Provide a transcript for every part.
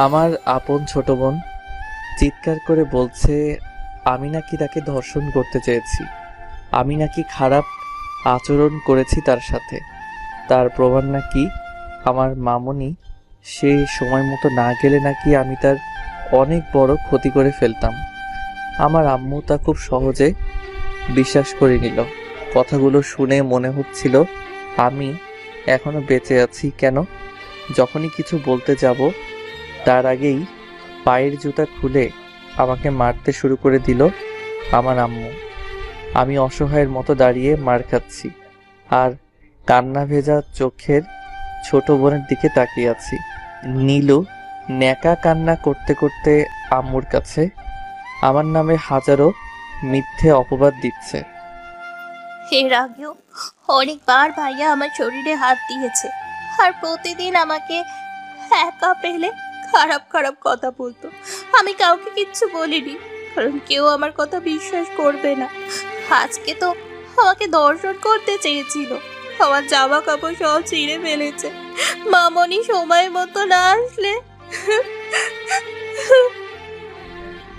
আমার আপন ছোট বোন চিৎকার করে বলছে আমি নাকি তাকে ধর্ষণ করতে চেয়েছি, আমি নাকি খারাপ আচরণ করেছি তার সাথে। তার প্রমাণ নাকি আমার মামনি, সে সময় মতো না গেলে নাকি আমি তার অনেক বড় ক্ষতি করে ফেলতাম। আমার আম্মু তা খুব সহজে বিশ্বাস করে নিল। কথাগুলো শুনে মনে হচ্ছিল আমি এখনো বেঁচে আছি। কেন যখনই কিছু বলতে যাব তার আগেই পায়ের জুতা খুলে আমাকে মারতে শুরু করে দিল আমার আম্মু। আমি অসহায়ের মতো দাঁড়িয়ে মার খাচ্ছি আর কান্না ভেজা চোখের ছোট বোনের দিকে তাকিয়ে আছি। নীলু ন্যাকা কান্না করতে করতে আম্মুর কাছে আমার নামে হাজারো মিথ্যে অপবাদ দিচ্ছে। এর আগেও অনেকবার ভাইয়া আমার শরীরে হাত দিয়েছে, আর প্রতিদিন আমাকে একা পেলে খারাপ খারাপ কথা বলতো। আমি কাউকে কিচ্ছু বলিনি, কারণ কেউ আমার কথা বিশ্বাস করবে না। আজকে তো আমাকে দর্শন করতে চেয়েছিল, আমার জামা কাপড় সব ছিঁড়ে ফেলেছে। মামনি সময় মতো না আসলে।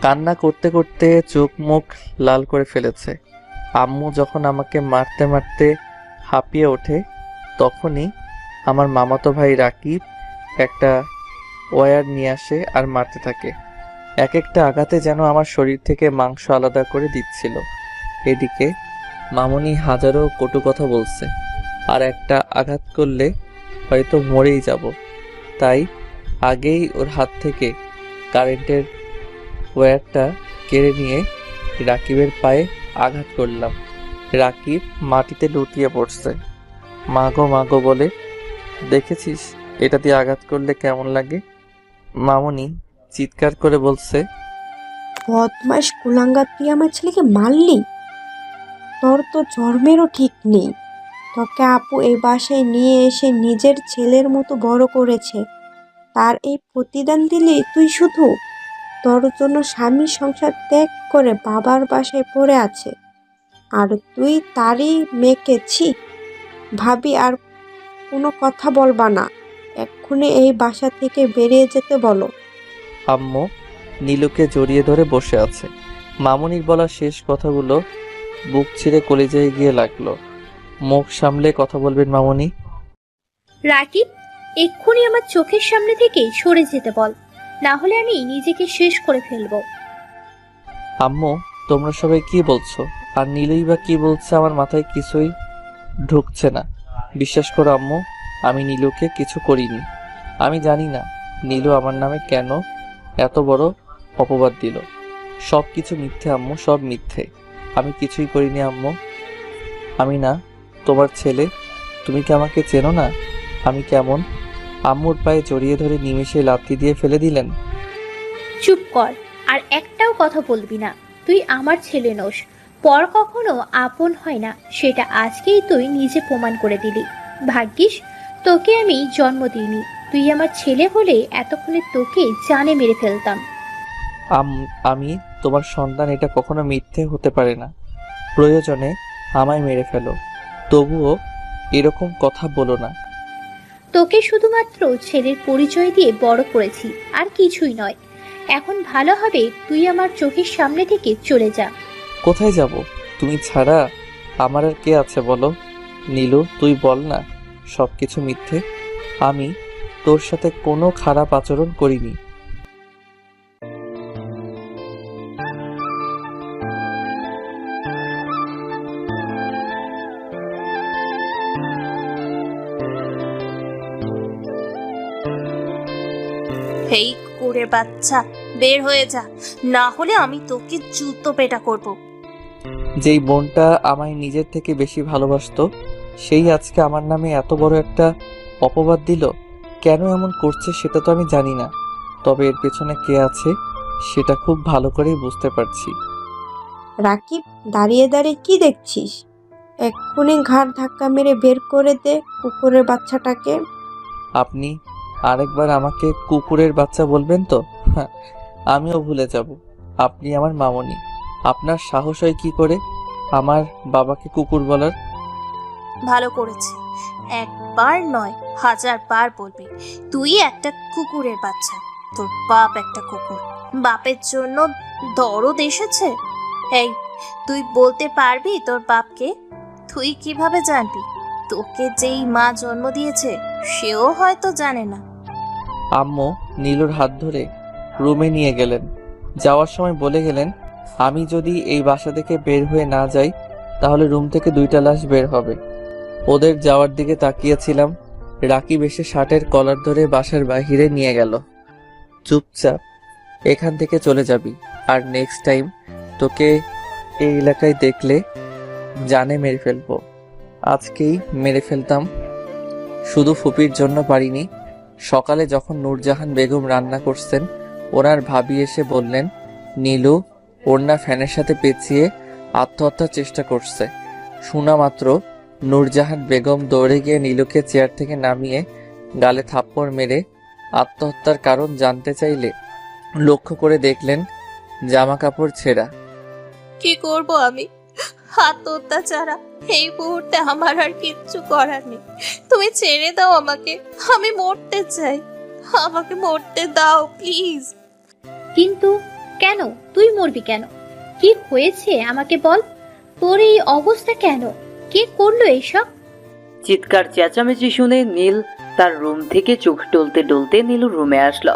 কান্না করতে করতে চোখ মুখ লাল করে ফেলেছে। আম্মু যখন আমাকে মারতে মারতে হাঁপিয়ে ওঠে, তখনই আমার মামাতো ভাই রাকিব একটা ওয়্যার নিয়ে আসে আর মারতে থাকে। এক একটা আঘাতে যেন আমার শরীর থেকে মাংস আলাদা করে দিচ্ছিল। এদিকে মামনি হাজারো কটু কথা বলছে, আর একটা আঘাত করলে হয়তো মরেই যাব। তাই আগেই ওর হাত থেকে কারেন্টের ওয়্যারটা কেড়ে নিয়ে রাকিবের পায়ে আঘাত করলাম। রাকিব মাটিতে লুটিয়ে পড়ছে। মাগো মাগো বলে। দেখেছিস এটা দিয়ে আঘাত করলে কেমন লাগে? মামনি চিৎকার করে বলছে, বদমাস কুলাঙ্গার, তুই আমার ছেলেকে মারলি? তোর তো জন্মেরও ঠিক নেই। তোকে আপু এই বাসায় নিয়ে এসে নিজের ছেলের মতো বড় করেছে, তার এই প্রতিদান দিলি তুই শুধু? তোর জন্য স্বামীর সংসার ত্যাগ করে বাবার বাসায় পড়ে আছে, আর তুই তারই মেয়েকে ছি। ভাবি, আর কোনো কথা বলবা না, এক্ষুনি এই বাসা থেকে বেরিয়ে যেতে বলো। আম্মু নীলুকে জড়িয়ে ধরে বসে আছে। মামনির বলা শেষ কথাগুলো বুক ছিঁড়ে কলিজায় গিয়ে লাগলো। মুখ সামলে কথা বলবেন মামনি। রাকিব, এক্ষুনি আমার চোখের সামনে থেকে সরে যেতে বল, না হলে আমি নিজেকে শেষ করে ফেলবো। আম্মু তোমরা সবাই কি বলছো, আর নীলুই বা কি বলছে আমার মাথায় কিছুই ঢুকছে না। বিশ্বাস করো আম্মু, আমি নীলুকে কিছু করিনি। আমি জানি না নীলু আমার নামে কেন এত বড় অপবাদ দিল। সব কিছু মিথ্যে আম্মু, সব মিথ্যে। আমি কিছুই করিনি আম্মু। আমি না তোমার ছেলে। তুমি কি আমাকে চেনো না? আমি কেমন? আম্মুর পায়ে জড়িয়ে ধরে নিমেষে লাথি দিয়ে ফেলে দিলেন। চুপ কর, আর একটাও কথা বলবি না। তুই আমার ছেলে নোস, পর কখনো আপন হয় না, সেটা আজকেই তুই নিজে প্রমাণ করে দিলি। ভাগ্যিস তোকে আমি জন্ম দিইনি, তুই আমার ছেলে হলে এতক্ষণে তোকে জানে মেরে ফেলতাম। আমি তোমার সন্তান, এটা কখনো মিথ্যে হতে পারে না। প্রয়োজনে আমায় মেরে ফেলো, তবুও এরকম কথা বলো না। তোকে শুধুমাত্র ছেলের পরিচয় দিয়ে বড় করেছি, আর কিছুই নয়। এখন ভালো হবে তুই আমার চোখের সামনে থেকে চলে যা। কোথায় যাব? তুমি ছাড়া আমার আর কে আছে বলো? নীলু তুই বল না সবকিছু মিথ্যে। আমি তোর সাথে কোনো খারাপ আচরণ করিনি। এই কুকুরের বাচ্চা, বের হয়ে যা, না হলে আমি তোকে জুতো পেটা করব। যেই বোনটা আমায় নিজের থেকে বেশি ভালোবাসতো, সেই আজকে আমার নামে এত বড় একটা অপবাদ দিল। কেন এমন করছে সেটা তো আমি জানি না, তবে এর পেছনে কে আছে সেটা খুব ভালো করেই বুঝতে পারছি। রাকিব, দাঁড়িয়ে দাঁড়িয়ে কি দেখছিস? এক্ষুনি ঘাড় ধাক্কা মেরে বের করে দে কুকুরের বাচ্চাটাকে। আপনি আরেকবার আমাকে কুকুরের বাচ্চা বলবেন তো? হ্যাঁ, আমিও ভুলে যাব আপনি আমার মামনি। আপনার সাহস হয় কি করে আমার বাবাকে কুকুর বলার? ভালো করেছে, একবার নয় 1000 বার বলবি তুই একটা কুকুরের বাচ্চা। তোর বাপ একটা কুকুর, বাপের জন্য দরদ এসেছে। এই, তুই বলতে পারবি তোর বাপকে? তুই কিভাবে জানবি? তোকে যেই মা জন্ম দিয়েছে সেও হয়তো জানে না। আম্মু নীলুর হাত ধরে রুমে নিয়ে গেলেন। যাওয়ার সময় বলে গেলেন, আমি যদি এই বাসা থেকে বের হয়ে না যাই তাহলে রুম থেকে 2টা লাশ বের হবে। ওদের যাওয়ার দিকে তাকিয়েছিলাম। রাকিব এসে শার্টের কলার ধরে বাসার বাহিরে নিয়ে গেল। চুপচাপ এখান থেকে চলে যাবি, আর নেক্সট টাইম তোকে এই এলাকায় দেখলে জানে মেরে ফেলবো। আজকেই মেরে ফেলতাম, শুধু ফুপির জন্য পারিনি। সকালে যখন নূরজাহান বেগম রান্না করছেন, ওনার ভাবি এসে বললেন নীলু ওড়না ফ্যানের সাথে পেঁচিয়ে আত্মহত্যার চেষ্টা করছে। শোনা মাত্র নূরজাহান বেগম দৌড়ে গিয়ে নীলুকে চেয়ার থেকে নামিয়ে গালে থাপ্পড় মেরে আত্মহত্যার কারণ জানতে চাইলে লক্ষ্য করে দেখলেন জামা কাপড় ছেঁড়া। কি করব আমি? আত্মহত্যা ছাড়া এই মুহূর্তে আমার আর কিচ্ছু করার নেই। তুমি ছেড়ে দাও আমাকে, আমি মরতে চাই। আমাকে মরতে দাও প্লিজ। কিন্তু কেন? তুই মরবি কেন? কি হয়েছে আমাকে বল। তোর এই অবস্থা কেন? কে করলো এসব? চিৎকার চেঁচামেচি শুনে নীল তার রুম থেকে চোখ টলতে টলতে নীলুর রুমে আসলো।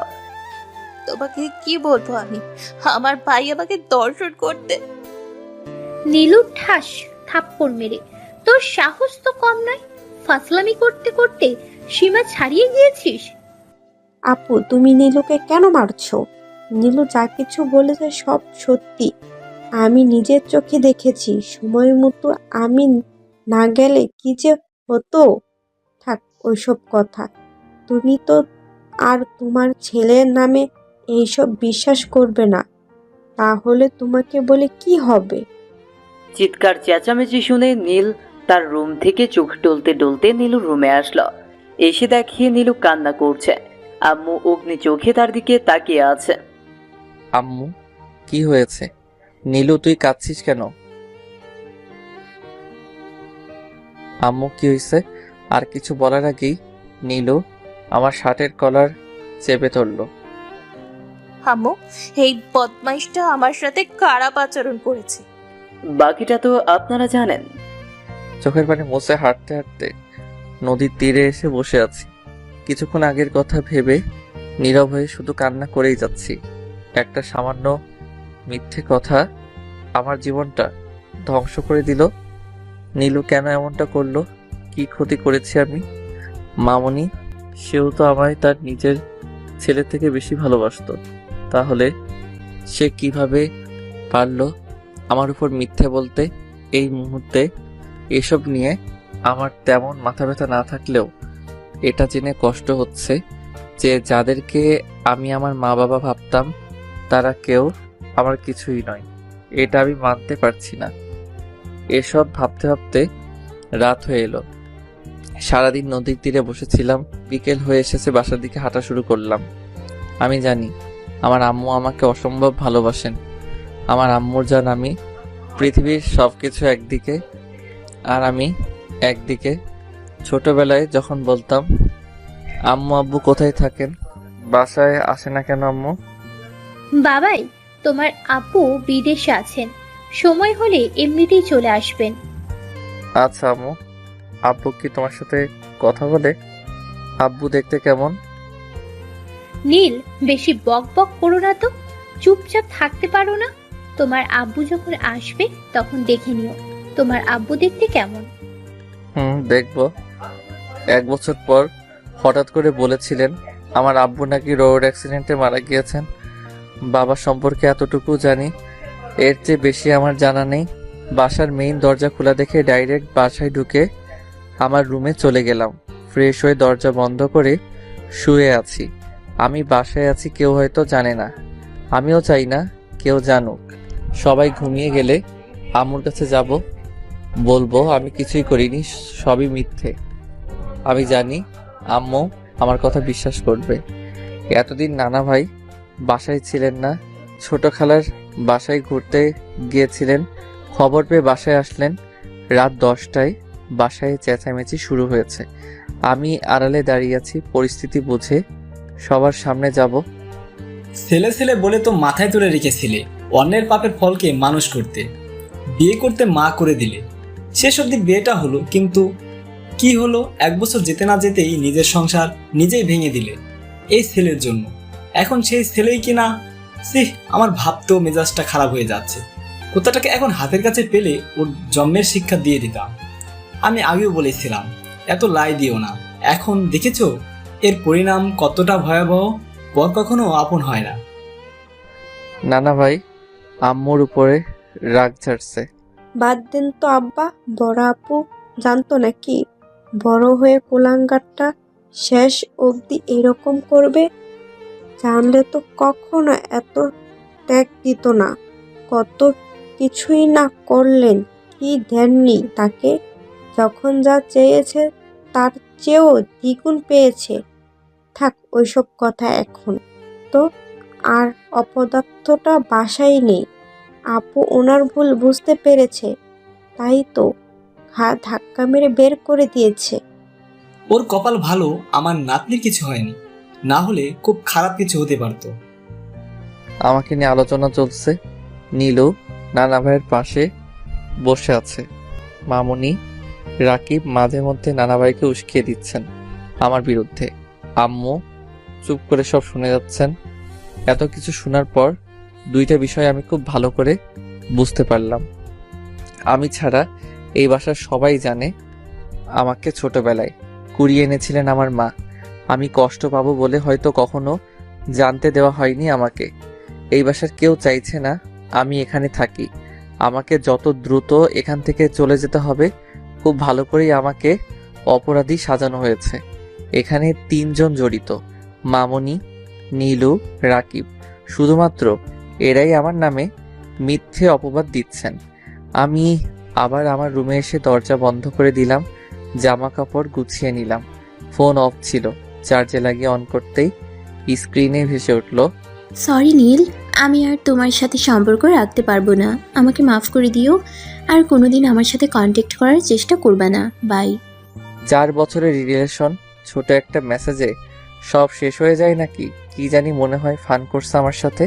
তোমাকে কি বলবো আমি? আমার ভাই আমাকে দর্শন করতে। নীলু ঠাস থাপ্পড় মেরে, তোর সাহস তো কম নয়। ফাসলামি করতে করতে সীমা ছাড়িয়ে গিয়েছিস। আপু, তুমি নীলুকে কেন মারছো? নীলু যা কিছু বলেছে সব সত্যি। আমি নিজের চোখে দেখেছি। সময় মতো আমি না গেলে কি যে হতো। থাক ওইসব কথা। তুমি তো আর তোমার ছেলের নামে এইসব বিশ্বাস করবে না, তাহলে তোমাকে বলে কি হবে? চিৎকার চেঁচামেচি শুনে নীল তার রুম থেকে চোখ টলতে টলতে নীলুর রুমে আসলো। এসে দেখে নীলু কান্না করছে। আম্মু অগ্নি চোখে তার দিকে তাকিয়ে আছে। আম্মু কি হয়েছে? নীলু তুই কাঁদছিস কেন? আম্মু কি হয়েছে? আর কিছু বলার আগেই নীলু আমার শার্টের কলার চেপে ধরলো। আম্মু, এই বদমাইশটা আমার সাথে খারাপ আচরণ করেছে। বাকিটা তো আপনারা জানেন। চোখের পানি মুছে হাঁটতে হাঁটতে নদীর তীরে এসে বসে আছি। কিছুক্ষণ আগের কথা ভেবে নীরব হয়ে শুধু কান্না করেই যাচ্ছি। একটা সামান্য মিথ্যে কথা আমার জীবনটা ধ্বংস করে দিল। নীলু কেন এমনটা করলো? কি ক্ষতি করেছি আমি? মামনি, সেও তো আমায় তার নিজের ছেলে থেকে বেশি ভালোবাসতো। তাহলে সে কিভাবে পারলো আমার উপর মিথ্যে বলতে? এই মুহূর্তে এসব নিয়ে আমার তেমন মাথা ব্যথা না থাকলেও এটা জেনে কষ্ট হচ্ছে যে যাদেরকে আমি আমার মা বাবা ভাবতাম তারা কেউ আমার কিছুই নয়। এটা আমি মানতে পারছি না। এসব ভাবতে ভাবতে রাত হয়ে এলো। সারাদিন নদীর তীরে বসেছিলাম। বিকেল হয়ে এসেছে, বাসার দিকে হাঁটা শুরু করলাম। আমি জানি আমার আম্মু আমাকে অসম্ভব ভালোবাসেন। আমার আম্মুর জান আমি। পৃথিবীর সবকিছু একদিকে আর আমি একদিকে। ছোটবেলায় যখন বলতাম আম্মু আব্বু কোথায় থাকেন, বাসায় আসে না কেন আম্মু? বাবাই, তোমার আপু বিদেশে আছেন, সময় হলে এমনিতেই চলে আসবেন। আচ্ছা আম্মু। আব্বু কি তোমার সাথে কথা বলে? আব্বু দেখতে কেমন? নীল, বেশি বক বক করো না তো। চুপচাপ থাকতে পারো না? তোমার আব্বু যখন আসবে তখন দেখে নিও তোমার আব্বু দেখতে কেমন। দেখবো। 1 বছর পর হঠাৎ করে বলেছিলেন আমার আব্বু নাকি রোড অ্যাক্সিডেন্টে মারা গিয়েছেন। বাবা সম্পর্কে এতটুকু জানি, এর চেয়ে বেশি আমার জানা নেই। বাসার মেইন দরজা খোলা দেখে ডাইরেক্ট বাসায় ঢুকে আমার রুমে চলে গেলাম। ফ্রেশ হয়ে দরজা বন্ধ করে শুয়ে আছি। আমি বাসায় আছি, কেউ হয়তো জানে না। আমিও চাই না কেউ জানুক। সবাই ঘুমিয়ে গেলে আম্মুর কাছে যাব, বলবো আমি কিছুই করিনি, সবই মিথ্যে। আমি জানি আম্মু আমার কথা বিশ্বাস করবে। এতদিন নানা ভাই বাসায় ছিলেন না, ছোট খালার বাসায় ঘুরতে গিয়েছিলেন। খবর পেয়ে বাসায় আসলেন। রাত 10টায় বাসায় চেঁচামেচি শুরু হয়েছে। আমি আড়ালে দাঁড়িয়ে আছি। পরিস্থিতি বুঝে সবার সামনে যাব, ছেলে ছেলে বলে তো মাথায় তুলে রেখেছিলে অন্যের পাপের ফলকে মানুষ করতে, বিয়ে করতে মা করে দিলে। শেষ অবধি বিয়েটা হলো, কিন্তু কি হলো, 1 বছর যেতে না যেতেই নিজের সংসার নিজেই ভেঙে দিলে এই ছেলের জন্য। এখন সেই ছেলেই কিনা, সিহ, আমার ভাবতেও মেজাজটা খারাপ হয়ে যাচ্ছে। কোথাটাকে এখন হাতের কাছে পেলে ওর জন্মের শিক্ষা দিয়ে দিতাম। আমি আগেও বলেছিলাম এত লাই দিও না। এখন দেখেছো এর পরিণাম কতটা ভয়াবহ। পর কখনো আপন হয় না। নানা ভাই আম্মুর উপরে রাগ ঝাড়ছে। বাদ দেন তো আব্বা, বড় আপু জানতো নাকি বড় হয়ে কুলাঙ্গারটা শেষ অবধি এরকম করবে? জানলে তো কখনো এত ত্যাগ দিত না। কত কিছুই না করলেন, কি দেননি তাকে। যখন যা চেয়েছে তার চেয়েও দ্বিগুণ পেয়েছে। থাক ওইসব কথা এখন তো। আর অপদার্থটা বাসায় নেই। আপু ওনার ভুল বুঝতে পেরেছে, তাই তো ধাক্কা মেরে বের করে দিয়েছে। ওর কপাল ভালো আমার নাতনির কিছু হয়নি, না হলে খুব খারাপ কিছু হতে পারতো। আমাকে নিয়ে আলোচনা চলছে। নীলু নানা ভাইয়ের পাশে বসে আছে। মামুনি, রাকিব মাঝে মধ্যে নানা ভাইকে উস্কিয়ে দিচ্ছেন আমার বিরুদ্ধে। আম্মু চুপ করে সব শুনে যাচ্ছেন। এত কিছু শোনার পর 2টা বিষয় আমি খুব ভালো করে বুঝতে পারলাম। আমি ছাড়া এই বাসার সবাই জানে আমাকে ছোটবেলায় কুড়িয়ে এনেছিলেন আমার মা। আমি কষ্ট পাবো বলে হয়তো কখনো জানতে দেওয়া হয়নি আমাকে। এই বাসার কেউ চাইছে না আমি এখানে থাকি। আমাকে যত দ্রুত এখান থেকে চলে যেতে হবে। খুব ভালো করেই আমাকে অপরাধী সাজানো হয়েছে। এখানে 3 জন জড়িত, মামনি, নীলু, রাকিব। শুধুমাত্র এরাই আমার নামে মিথ্যে অপবাদ দিচ্ছেন। আমি আবার আমার রুমে এসে দরজা বন্ধ করে দিলাম, জামা কাপড় গুছিয়ে নিলাম। ফোন অফ ছিল, চার্জে লাগিয়ে অন করতেই স্ক্রিনে ভেসে উঠল, সরি নীল, আমি আর তোমার সাথে সম্পর্ক রাখতে পারবো না। আমাকে মাফ করে দিও। আর কোনোদিন আমার সাথে কন্ট্যাক্ট করার চেষ্টা করবে না। বাই। 4 বছরের রিলেশন ছোট একটা মেসেজে সব শেষ হয়ে যায় নাকি? কি জানি, মনে হয় ফান করছে আমার সাথে।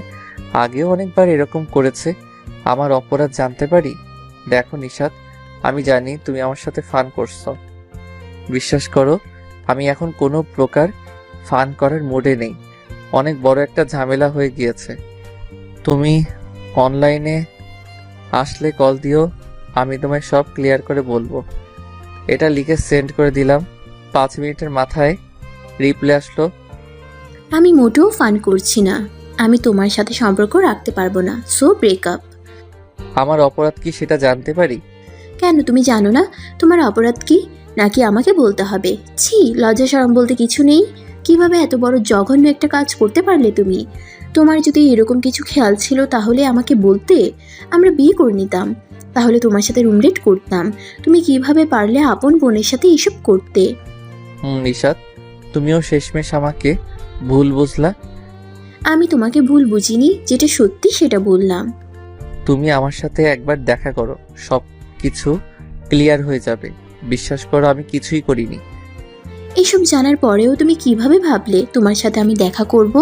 আগেও অনেকবার এরকম করেছে। আমার অপরাধ জানতে পারি? দেখো নিশাত, আমি জানি তুমি আমার সাথে ফান করছো। বিশ্বাস করো, আমি এখন কোনো প্রকার ফান করার মুডে নেই। অনেক বড় একটা ঝামেলা হয়ে গিয়েছে। তুমি অনলাইনে আসলে কল দিও, আমি তোমায় সব ক্লিয়ার করে বলবো। এটা লিখে সেন্ড করে দিলাম। 5 মিনিটের মাথায় রিপ্লাই আসলো, আমি মোটেও ফান করছি না। আমি তোমার সাথে সম্পর্ক রাখতে পারবো না। So breakup. আমার অপরাধ কি সেটা জানতে পারি? কেন, তুমি জানো না তোমার অপরাধ কি? নাকি আমাকে বলতে হবে? ছি, লজ্জা শরম বলতে কিছু নেই। কিভাবে এত বড় জঘন্য একটা কাজ করতে পারলে তুমি? তোমার যদি এরকম কিছু খেয়াল ছিল তাহলে আমাকে বলতে, আমরা বিয়ে করে নিতাম। তাহলে তোমার সাথে রুমডেট করতাম। তুমি কিভাবে পারলে আপন বোনের সাথে এসব করতে? নিশাত, তুমিও শেষমেশ আমাকে ভুল বুঝলা। আমি তোমাকে ভুল বুঝিনি, যেটা সত্যি সেটা বললাম। তুমি আমার সাথে একবার দেখা করো, সব কিছু ক্লিয়ার হয়ে যাবে। বিশ্বাস করো, আমি কিছুই করিনি। এসব জানার পরেও তুমি কিভাবে ভাবলে তোমার সাথে আমি দেখা করব?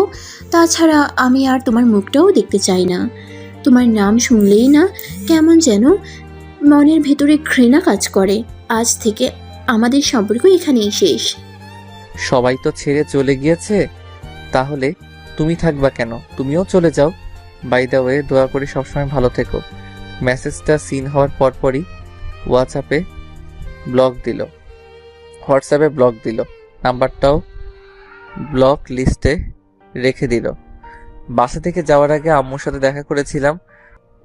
তাছাড়া আমি আর তোমার মুখটাও দেখতে চাই না। তোমার নাম শুনলেই না কেমন যেন মনের ভেতরে ঘৃণা কাজ করে। আজ থেকে আমাদের সম্পর্ক এখানেই শেষ। সবাই তো ছেড়ে চলে গিয়েছে, তাহলে তুমি থাকবা কেন? তুমিও চলে যাও। বাই দ্য ওয়ে, দোয়া করি সবসময় ভালো থেকো। মেসেজটা সিন হওয়ার পরপরই হোয়াটসঅ্যাপে ব্লক দিল। নাম্বারটাও ব্লক লিস্টে রেখে দিল। বাসা থেকে যাওয়ার আগে আম্মুর সাথে দেখা করেছিলাম।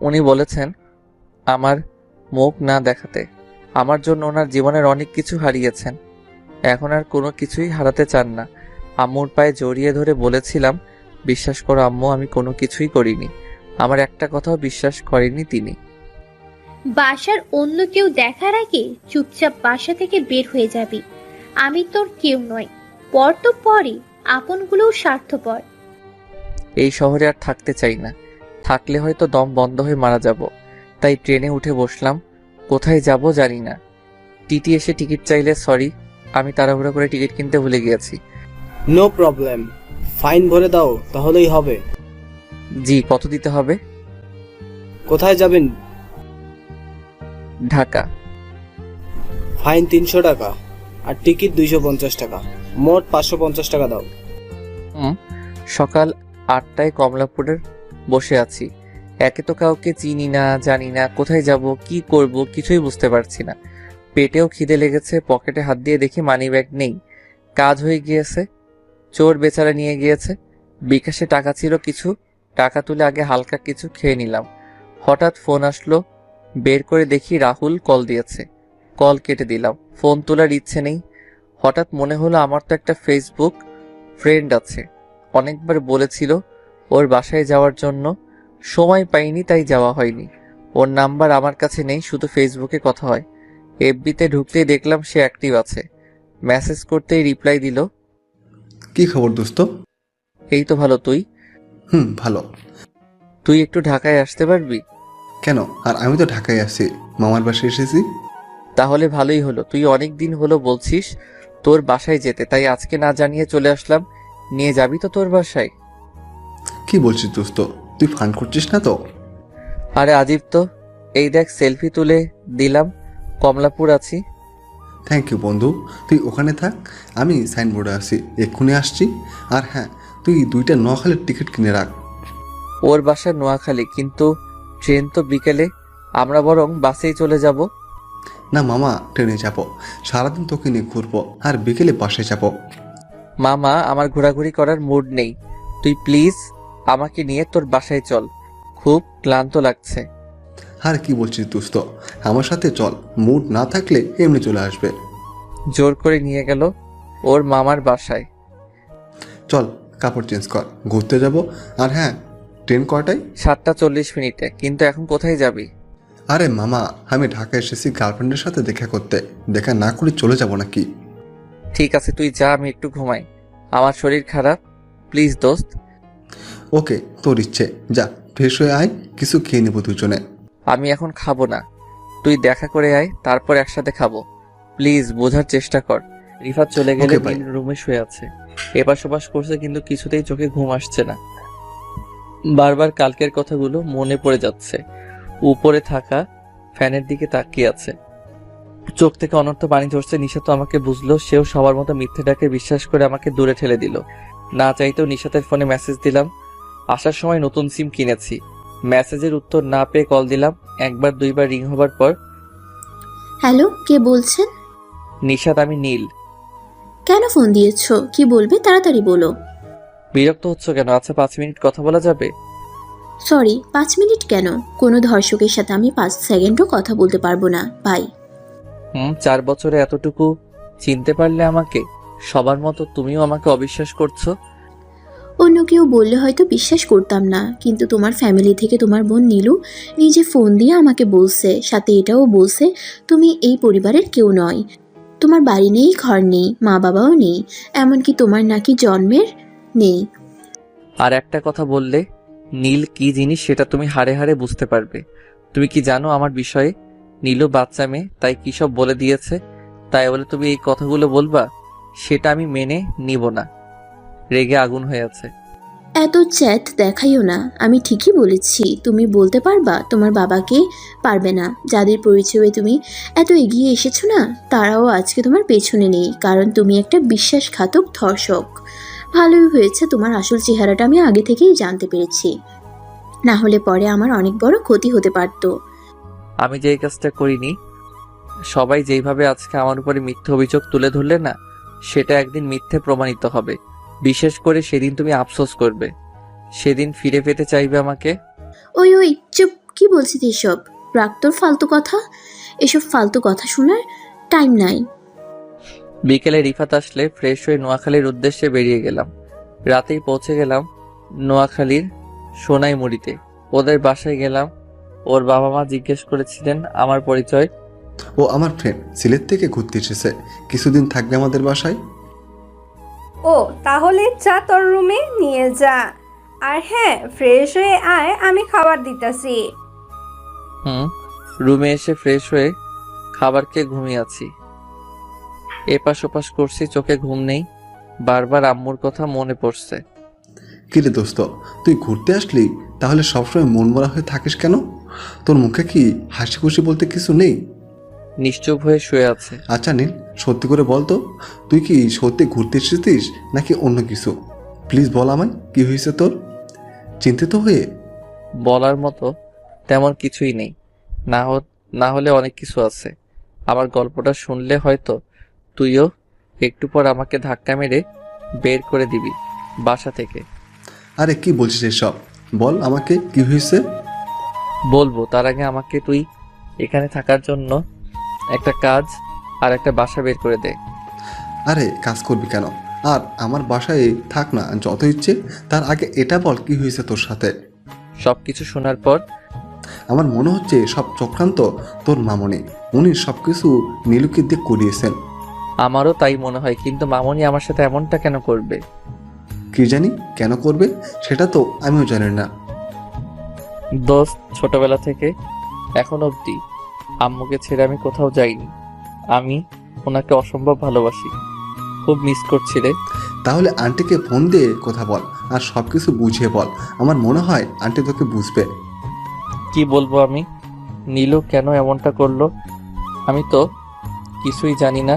উনি বলেছেন আমার মুখ না দেখাতে। আমার জন্য ওনার জীবনের অনেক কিছু হারিয়েছেন, এখন আর কোনো কিছুই হারাতে চান না। আম্মুর পায়ে জড়িয়ে ধরে বলেছিলাম, বিশ্বাস করো আম্মু, আমি কোনো কিছুই করিনি। আমার একটা কথাও বিশ্বাস করেনি তিনি। বাসার অন্য কেউ দেখার আগে চুপচাপ বাসা থেকে বের হয়ে যাবি। আমি তোর কেউ নয়। পর তো পরই, আপনগুলোও স্বার্থপর। এই শহরে আর থাকতে চাই না। থাকলে হয়তো দম বন্ধ হয়ে মারা যাব। তাই ট্রেনে উঠে বসলাম। কোথায় যাব জানি না। টিটি এসে টিকিট চাইলে সরি, আমি তাড়াহুড়ো করে টিকিট কিনতে ভুলে গিয়েছি। নো প্রবলেম, ফাইন ভরে দাও তাহলেই হবে। জি, কত দিতে হবে? কোথায় যাবেন? ঢাকা। ফাইন 300 টাকা আর টিকিট 250 টাকা, মোট 550 টাকা দাও। সকাল 8টায় কমলাপুরের বসে আছি। একে তো কাউকে চিনি না, জানি না, কোথায় যাব, কি করব কিছুই বুঝতে পারছি না। পেটেও খিদে লেগেছে, পকেটে হাত দিয়ে দেখি মানিব্যাগ নেই। কাজ হয়ে গিয়েছে, চোর বেচারা নিয়ে গিয়েছে। বিকাশে টাকা ছিল কিছু, টাকা তুলে আগে হালকা কিছু খেয়ে নিলাম। হঠাৎ ফোন আসলো, বের করে দেখি রাহুল কল দিয়েছে। কল কেটে দিলাম, ফোন তোলার ইচ্ছে নেই। হঠাৎ মনে হলো আমার তো একটা ফেসবুক ফ্রেন্ড আছে, অনেকবার বলেছিল ওর বাসায় যাওয়ার জন্য, সময় পাইনি তাই যাওয়া হয়নি। ওর নাম্বার আমার কাছে নেই, শুধু ফেসবুকে কথা হয়। এফবিতে ঢুকতেই দেখলাম সে অ্যাক্টিভ আছে। মেসেজ করতেই রিপ্লাই দিল, কি খবর দোস্ত? এই তো ভালো, তুই? ভালো। তুই একটু ঢাকায় আসতে পারবি? কেন? আর আমি তো ঢাকায় আছি, মামার বাসায় এসেছি। তাহলে ভালোই হলো, তুই অনেক দিন হলো বলছিস তোর বাসায় যেতে, তাই আজকে না জানিয়ে চলে আসলাম। নিয়ে যাবি তো তোর বাসায়? কি বলছিস দোস্ত, তুই ফান করছিস না তো? আরে আজিব তো, এই দেখ সেলফি তুলে দিলাম, কমলাপুর আছি। থ্যাংক ইউ বন্ধু, তুই ওখানে থাক, আমি সাইনবোর্ডে আছি, এক্ষুনি আসছি। আর হ্যাঁ, তুই 2টা নোয়াখালীর টিকিট কিনে রাখ। ওর বাসা নোয়াখালী, কিন্তু ট্রেন তো বিকেলে, আমরা বরং বাসেই চলে যাব। না মামা, ট্রেনে যাবো, সারাদিন তোকে নিয়ে ঘুরবো, আর বিকেলে বাসে যাবো। মামা, আমার ঘোরাঘুরি করার মুড নেই, তুই প্লিজ আমাকে নিয়ে তোর বাসায় চল, খুব ক্লান্ত লাগছে। আর কি বলছিস দোস্ত, আমার সাথে চল, মুড না থাকলে এমনি চলে আসবে। জোর করে নিয়ে গেল ওর মামার বাসায়। চল কাপড় চেঞ্জ কর, ঘুরতে যাব। আর হ্যাঁ, ট্রেন কটায়? 7:40, কিন্তু এখন কোথায় যাবি? আরে মামা, আমি ঢাকা এসেছি গার্লফ্রেন্ডের সাথে দেখা করতে, দেখা না করে চলে যাব নাকি? ঠিক আছে তুই যা, আমি একটু ঘুমাই, আমার শরীর খারাপ, প্লিজ দোস্ত। ওকে, তোর ইচ্ছে, যা ফ্রেশ হয়ে আয়, কিছু খেয়ে নেবো দুজনে। আমি এখন খাবো না, তুই দেখা করে আয়, তারপর একসাথে খাবো, প্লিজ বোঝার চেষ্টা কর। রিফাত চলে গেলে Okay, bye. নীল রুমে শুয়ে আছে, এপাশ ওপাশ করছে, কিন্তু কিছুতেই চোখে ঘুম আসছে না। বারবার কালকের কথাগুলো মনে পড়ে যাচ্ছে। উপরে থাকা ফ্যানের দিকে তাকিয়ে আছে, চোখ থেকে অনর্থ পানি ঝরছে। নিশা তো আমাকে বুঝলো, সেও সবার মতো মিথ্যে ডাকে বিশ্বাস করে আমাকে দূরে ঠেলে দিল। না চাইতেও নিশাতের ফোনে মেসেজ দিলাম। আসার সময় নতুন সিম কিনেছি, মেসেজের উত্তর না পেয়ে কল দিলাম। একবার দুইবার রিং হবার পর, হ্যালো, কে বলছেন? নিশাত, আমি নীল। কেন ফোন দিয়েছো? কি বলবে তাড়াতাড়ি বলো। বিরক্ত হচ্ছ কেন? আচ্ছা 5 মিনিট কথা বলা যাবে? সরি, 5 মিনিট কেন? কোনো ধর্ষকের সাথে আমি 5 সেকেন্ডও কথা বলতে পারবো না, বাই। 4 বছরে এতটুকু চিনতে পারলে আমাকে, সবার মতো তুমিও আমাকে অবিশ্বাস করছো। অন্য কেউ বললে হয়তো বিশ্বাস করতাম না, কিন্তু তোমার ফ্যামিলি থেকে তোমার বোন নীলু নিজে ফোন দিয়ে আমাকে বলছে, সাথে এটাও বলছে তুমি এই পরিবারের কেউ নয়, তোমার বাড়ি নেই, ঘর নেই, মা বাবাও নেই, এমনকি তোমার নাকি জন্মের নেই। আর একটা কথা বললে, নীল কি জিনিস সেটা তুমি হাড়ে হাড়ে বুঝতে পারবে। তুমি কি জানো আমার বিষয়ে? নীলু বাচ্চা মেয়ে, তাই কি সব বলে দিয়েছে, তাই বলে তুমি এই কথাগুলো বলবা, সেটা আমি মেনে নিব না। রেগে আগুন হয়ে আছে। এত চ্যাট দেখাইও না, আমি ঠিকই বলেছি, তুমি বলতে পারবা, তোমার বাবাকে পারবে না। যাদের পরিচয়ে তুমি এত এগিয়ে এসেছো না, তারাও আজকে তোমার পেছনে নেই, কারণ তুমি একটা বিশ্বাসঘাতক ধর্ষক। ভালোই হয়েছে তোমার আসল চেহারাটা আমি আগে থেকেই জানতে পেরেছি, না হলে পরে আমার অনেক বড় ক্ষতি হতে পারতো। আমি যেই কাজটা করিনি, সবাই যেইভাবে আজকে আমার উপরে মিথ্যে অভিযোগ তুলে ধরলে না, সেটা একদিন মিথ্যে প্রমাণিত হবে। বিশেষ করে সেদিন তুমি আফসোস করবে, সেদিন ফিরে পেতে চাইবে আমাকে। ওই ওই চুপ, কি বলছিস এসব? রাখ তোর ফালতু কথা, এসব ফালতু কথা শোনার টাইম নাই। বিকেলে রিফাত আসলে ফ্রেশ হয়ে নোয়াখালীর উদ্দেশ্যে বেরিয়ে গেলাম। রাতেই পৌঁছে গেলাম নোয়াখালীর সোনাইমুড়িতে। ওদের বাসায় গেলাম, ওর বাবা মা জিজ্ঞেস করেছিলেন আমার পরিচয়। ও আমার ফ্রেন্ড, সিলেট থেকে ঘুরতে এসেছে, কিছুদিন থাকবে আমাদের বাসায়। ও তাহলে চা তোর রুমে নিয়ে যা, আর হ্যাঁ ফ্রেশ হয়ে আয়, আমি খাবার দিতেছি। রুমে এসে ফ্রেশ হয়ে খাবার খেয়ে ঘুমিয়ে আছি। এপাশ ওপাশ করছি, চোখে ঘুম নেই, বারবার আম্মুর কথা মনে পড়ছে। কিরে দোস্ত, তুই ঘুরতে আসলি, তাহলে সবসময় মন মরা হয়ে থাকিস কেন? তোর মুখে কি হাসি খুশি বলতে কিছু নেই? নিশ্চুপ হয়ে শুয়ে আছে। আচ্ছা নীল, সত্যি করে বল তো, তুই কি সত্যি ঘুরতে এসেছিস নাকি অন্য কিছু? প্লিজ বল আমায়, কি হয়েছে তোর? চিন্তিত হয়ে বলার মতো তেমন কিছুই নেই, না হলে অনেক কিছু আছে। আমার গল্পটা শুনলে হয়তো তুইও একটু পর আমাকে ধাক্কা মেরে বের করে দিবি বাসা থেকে। আরে কি বলছিস এসব? বল আমাকে, কি হয়েছে? বলবো, তার আগে আমাকে তুই এখানে থাকার জন্য একটা কাজ আর একটা বাসা বের করে দে। আরে কাজ করবি কেন? আর আমার বাসায় থাক না যত ইচ্ছে, তার আগে এটা বল কি হয়েছে তোর সাথে? সব কিছু শোনার পর আমার মনে হচ্ছে সব চক্রান্ত তোর মামনি। উনি সব কিছু নীলুকে দিয়ে করিয়েছেন। আমারও তাই মনে হয়, কিন্তু মামনি আমার সাথে এমনটা কেন করবে? কি জানি কেন করবে, সেটা তো আমিও জানি না। দোস্ত, ছোটবেলা থেকে এখন অবধি আম্মুকে ছেড়ে আমি কোথাও যাইনি। আমি ওনাকে অসম্ভব ভালোবাসি। খুব মিস করছি রে। তাহলে আন্টিকে ফোন দিয়ে কথা বল আর সব কিছু বুঝিয়ে বল। আমার মনে হয় আন্টি তোকে বুঝবে। কি বলবো আমি? নীলু কেন এমনটা করলো? আমি তো কিছুই জানি না।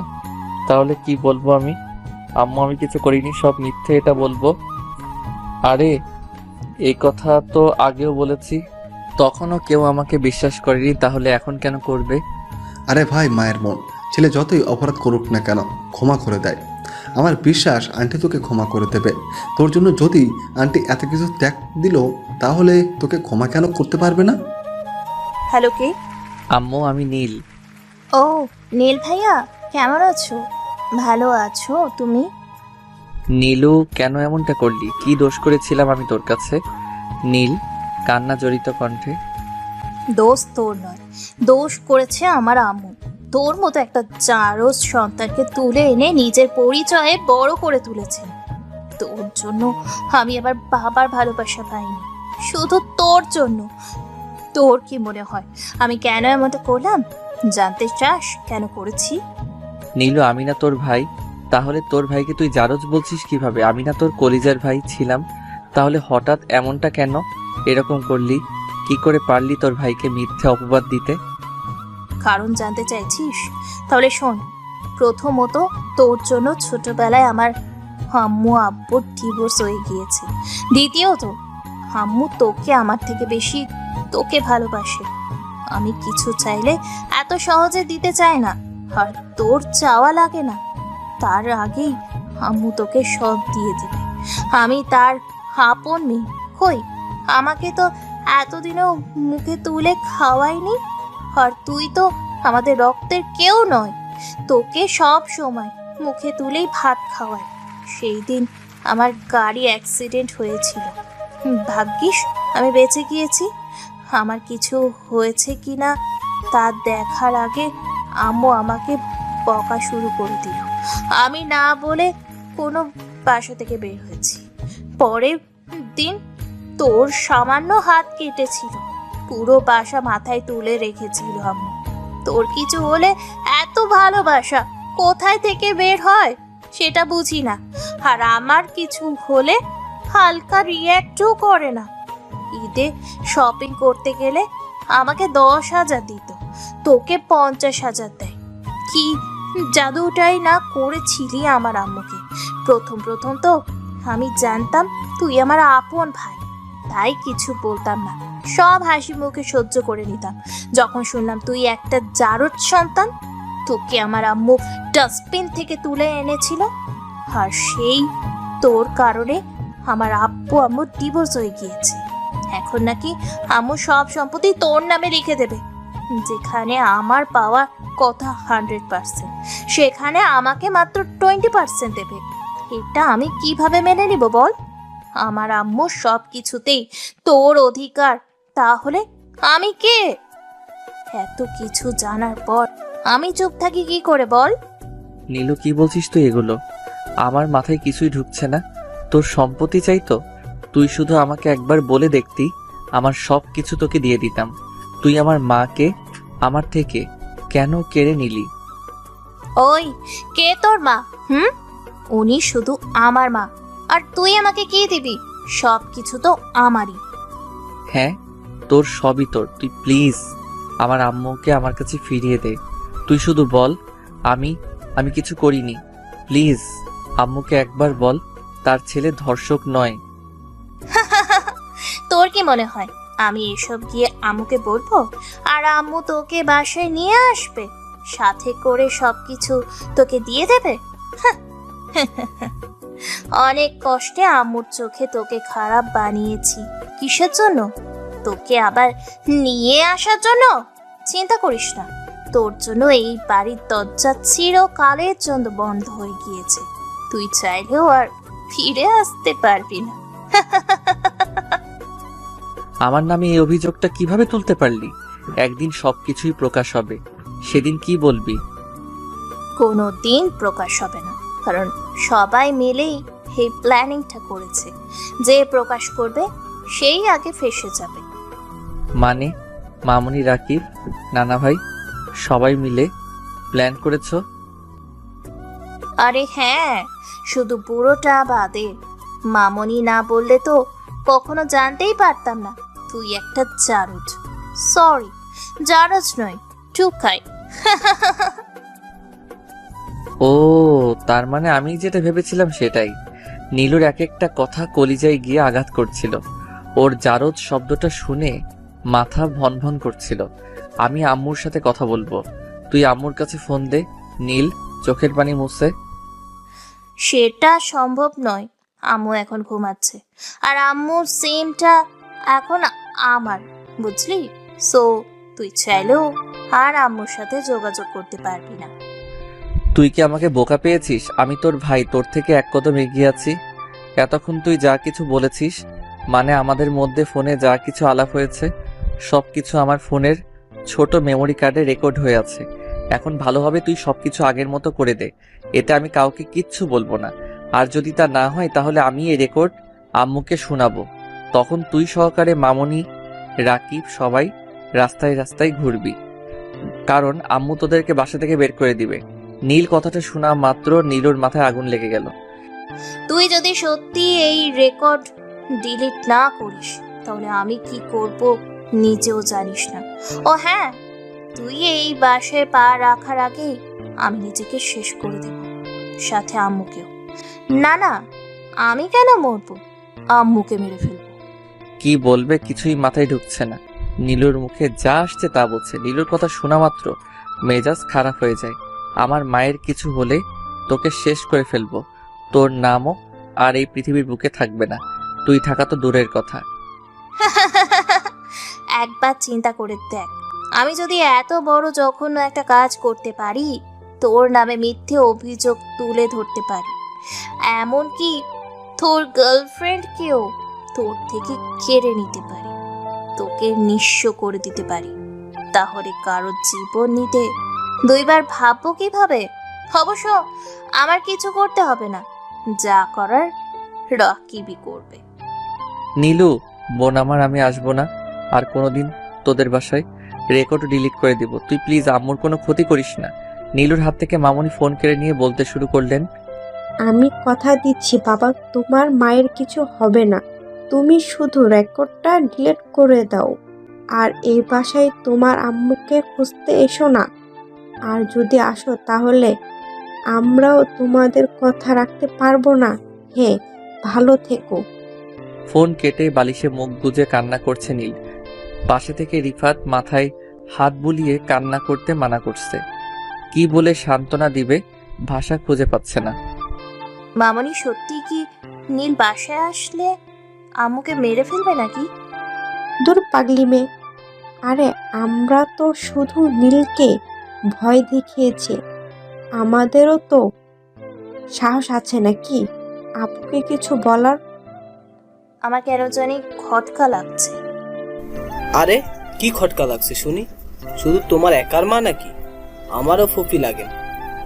তাহলে কি বলবো আমি? আম্মু আমি কিছু করিনি, সব মিথ্যে, এটা বলবো? আরে এই কথা তো আগেও বলেছি, তখনও কেউ আমাকে বিশ্বাস করেনি, তাহলে এখন কেন করবে? আরে ভাই, মায়ের মন, ছেলে যতই অপরাধ করুক না কেন ক্ষমা করে দেয়। আমার বিশ্বাস আন্টি তোকে ক্ষমা করে দেবে। তোর জন্য যদি আন্টি এত কিছু ত্যাগ দিল, তাহলে তোকে ক্ষমা কেন করতে পারবে না? হ্যালো, কে? আম্মু, আমি নীল। ও, নীল ভাইয়া, কেমন আছো? ভালো আছো তুমি? নীলু, কেন এমনটা করলি? কি দোষ করেছিলাম আমি তোর কাছে? নীল কান্না জড়িত কণ্ঠে। দোষ তোর নয়, দোষ করেছে আমার আম্মু। তোর মতো একটা জারজ সন্তানকে তুলে এনে নিজের পরিচয়ে বড় করে তুলেছে। তোর জন্য আমি আবার বাবার ভালোবাসা পাইনি, শুধু তোর জন্য। তোর কি মনে হয় আমি কেন এমনটা করলাম? জানতে চাস কেন করেছি? নীলু, আমি না তোর ভাই? তাহলে তোর ভাইকে তুই জারজ বলছিস কিভাবে? আমি না তোর কলিজার ভাই ছিলাম? তাহলে হঠাৎ এমনটা কেন এরকম করলি? কি করে পারলি তোর ভাইকে মিথ্যে অপবাদ দিতে? কারণ জানতে চাইছিস? তাহলে শোন। প্রথমত, তোর জন্য ছোটবেলায় আমার আম্মু আব্বুর ডিভোর্স হয়ে গিয়েছে। দ্বিতীয়ত, আম্মু তোকে আমার থেকে বেশি তোকে ভালোবাসে। আমি কিছু চাইলে এত সহজে দিতে চায় না, আর তোর চাওয়া লাগে না। তার আগেই আম্মু তোকে সব দিয়ে দেবে। আমি তার আপন মেয়ে। কই, আমাকে তো এতদিনেও মুখে তুলে খাওয়াইনি। আর তুই তো আমাদের রক্তের কেউ নয়, তোকে সব সময় মুখে তুলেই ভাত খাওয়ায়। সেই দিন আমার গাড়ি অ্যাক্সিডেন্ট হয়েছিল, ভাগ্যিস আমি বেঁচে গিয়েছি। আমার কিছু হয়েছে কি না তা দেখার আগে আম্মু আমাকে বকা শুরু করে দিল। আমি না বলে কোনো বাসা থেকে বের হয়েছি। পরের দিন তোর সামান্য হাত কেটেছিল, পুরো বাসা মাথায় তুলে রেখেছিল আম্মু। তোর কিছু হলে এত ভালোবাসা কোথায় থেকে বের হয় সেটা বুঝি না। আর আমার কিছু হলে হালকা রিয়্যাক্টও করে না। ঈদে শপিং করতে গেলে আমাকে 10,000 দিত, তোকে 50,000 দেয়। কি জাদুটাই না করেছিলি আমার আম্মুকে। প্রথম তো আমি জানতাম তুই আমার আপন ভাই, তাই কিছু বলতাম না, সব হাসি মুখে সহ্য করে নিতাম। যখন শুনলাম তুই একটা জারজ সন্তান, তোকে আমার আম্মু ডাস্টবিন থেকে তুলে এনেছিল, আর সেই তোর কারণে আমার আব্বু আম্মু ডিভোর্স হয়ে গিয়েছে। এখন নাকি আম্মু সব সম্পত্তি তোর নামে লিখে দেবে। যেখানে আমার পাওয়া কথা 100%, সেখানে আমাকে মাত্র 20% দেবে। এটা আমি কিভাবে মেনে নিব বল? আমার আম্মু সব কিছুতেই তোর অধিকার, তাহলে আমি কে? এত কিছু জানার পর আমি চুপ থাকি কি করে বল? নীলু, কি বলছিস তুই এগুলো? আমার মাথায় কিছুই ঢুকছে না। তোর সম্পত্তি চাই তো? তুই শুধু আমাকে একবার বলে দেখতি, আমার সব কিছু তোকে দিয়ে দিতাম। তুই আমার মাকে আমার থেকে কেন কেড়ে নিলি? ওই, কে তোর মা? উনি শুধু আমার মা, আর তুই আমাকে কি দিবি? সব কিছু তো আমারই। হ্যাঁ, তোর সবই তোর। তুই প্লিজ আমার আম্মুকে আমার কাছে ফিরিয়ে দে। তুই শুধু বল আমি আমি কিছু করিনি। প্লিজ আম্মুকে একবার বল তার ছেলে ধর্ষক নয়। তোর কি মনে হয় আমি এসব গিয়ে আম্মুকে বলবো আর আম্মু তোকে বাসায় নিয়ে আসবে, সাথে করে সবকিছু তোকে দিয়ে দেবে? অনেক কষ্টে আম্মুর চোখে তোকে খারাপ বানিয়েছি। কিসের জন্য? তোকে আবার নিয়ে আসার জন্য। চিন্তা করিস না, তোর জন্য এই বাড়ির দরজা চিরকালের জন্য বন্ধ হয়ে গিয়েছে। তুই চাইলেও আর ফিরে আসতে পারবি না। আমার নামে এই অভিযোগটা কিভাবে তুলতে পারলি? একদিন সবকিছুই প্রকাশ হবে, সেদিন কি বলবি? কোনো দিন প্রকাশ হবে না, কারণ সবাই মিলেই এই প্ল্যানিংটা করেছে। যে প্রকাশ করবে সেই আগে ফেঁসে যাবে। মানে মামুনি, রাকিব, নানা ভাই সবাই মিলে প্ল্যান করেছো? আরে হ্যাঁ, শুধু পুরোটা বাদে। মামনি না বললে তো কখনো জানতেই পারতাম না তুই একটা জারজ। সরি, জারজ নয়, টুকাই। ও, তার মানে আমি যেটা ভেবেছিলাম সেটাই। নীলুর এক একটা কথা কলিজায় গিয়ে আঘাত করছিল। ওর জারদ শব্দটা শুনে মাথা ভনভন করছিল। আমি আম্মুর সাথে কথা বলবো। তুই আম্মুর কাছে ফোন দে। নীল চোখের পানি মুছে। সেটা সম্ভব নয়, আম্মু এখন ঘুমাচ্ছে আর আম্মুর সিমটা এখন আমার, বুঝলি? সো তুই চাইলেও আর আম্মুর সাথে যোগাযোগ করতে পারবি না। তুই কি আমাকে বোকা পেয়েছিস? আমি তোর ভাই, তোর থেকে এক কদম এগিয়ে আছি। এতক্ষণ তুই যা কিছু বলেছিস, মানে আমাদের মধ্যে ফোনে যা কিছু আলাপ হয়েছে, সবকিছু আমার ফোনের ছোট মেমোরি কার্ডে রেকর্ড হয়ে আছে। এখন ভালোভাবে তুই সবকিছু আগের মতো করে দে, এতে আমি কাউকে কিচ্ছু বলবো না। আর যদি তা না হয় তাহলে আমি এই রেকর্ড আম্মুকে শোনাবো। তখন তুই সহকারে মামনি, রাকিব সবাই রাস্তায় রাস্তায় ঘুরবি, কারণ আম্মু তোদেরকে বাসা থেকে বের করে দিবে। নীল কথাটা শোনা মাত্র নীলুর মাথায় আগুন লেগে গেল। তুই যদি সত্যি এই রেকর্ড ডিলিট না করিস তাহলে আমি কি করব নিজেও জানিস না। ও হ্যাঁ, তুই এই বাসায় পা রাখার আগেই আমি নিজেকে শেষ করে দেব, সাথে আম্মুকেও। না না, আমি কেন মরবো? আম্মুকে মেরে ফেলবো। কি বলবে কিছুই মাথায় ঢুকছে না। নীলুর মুখে যা আসছে তা বলছে। নীলুর কথা শোনা মাত্র মেজাজ খারাপ হয়ে যায়। আমার মায়ের কিছু হলে তোকে শেষ করে ফেলবো। তোর নামও আর এই পৃথিবীর বুকে থাকবে না। তুই থাকা তো দূরের কথা। একবার চিন্তা করে দেখ, আমি যদি এত বড় জঘন্য একটা কাজ করতে পারি, তোর নামে মিথ্যে অভিযোগ তুলে ধরতে পারি, এমনকি তোর গার্লফ্রেন্ডকেও তোর থেকে কেড়ে নিতে পারি, তোকে নিঃস্ব করে দিতে পারি, তাহলে কারোর জীবন নিতে দুইবার ভাববো কিভাবে? অবশ্য আমার কিছু করতে হবে না, যা করার রাকিবই করবে। নীলু বোন আমার, আমি আসবো না আর কোনোদিন তোদের বাসায়। রেকর্ড ডিলিট করে দিব। তুই প্লিজ আম্মুর কোনো ক্ষতি করিস না। নীলুর হাত থেকে মামুনি ফোন কেড়ে নিয়ে বলতে শুরু করলেন, আমি কথা দিচ্ছি বাবা, তোমার মায়ের কিছু হবে না। তুমি শুধু রেকর্ডটা ডিলিট করে দাও আর এই বাসায় তোমার আম্মুকে খুঁজতে এসো না। আর যদি আসো তাহলে আমরাও তোমাদের কথা রাখতে পারবো না। হ্যাঁ, ভালো থেকো। ফোন কেটে বালিশে মুখ গুজে কান্না করছে নীল। পাশে থেকে রিফাত মাথায় হাত বুলিয়ে কান্না করতে মানা করছে। কি বলে সান্ত্বনা দিবে ভাষা খুঁজে পাচ্ছে না। মামনি, সত্যি কি নীল বাসায় আসলে আম্মুকে মেরে ফেলবে নাকি? দূর পাগলি মেয়ে, আরে আমরা তো শুধু নীলকে ভয় দেখিয়েছে, আমাদেরও তো সাহস আছে নাকি আপুকে কিছু বলার? আমার কেন জানি খটকা লাগছে। আরে কি খটকা লাগছে শুনি? শুধু তোমার একার মা নাকি? আমারও ফুপি লাগেন।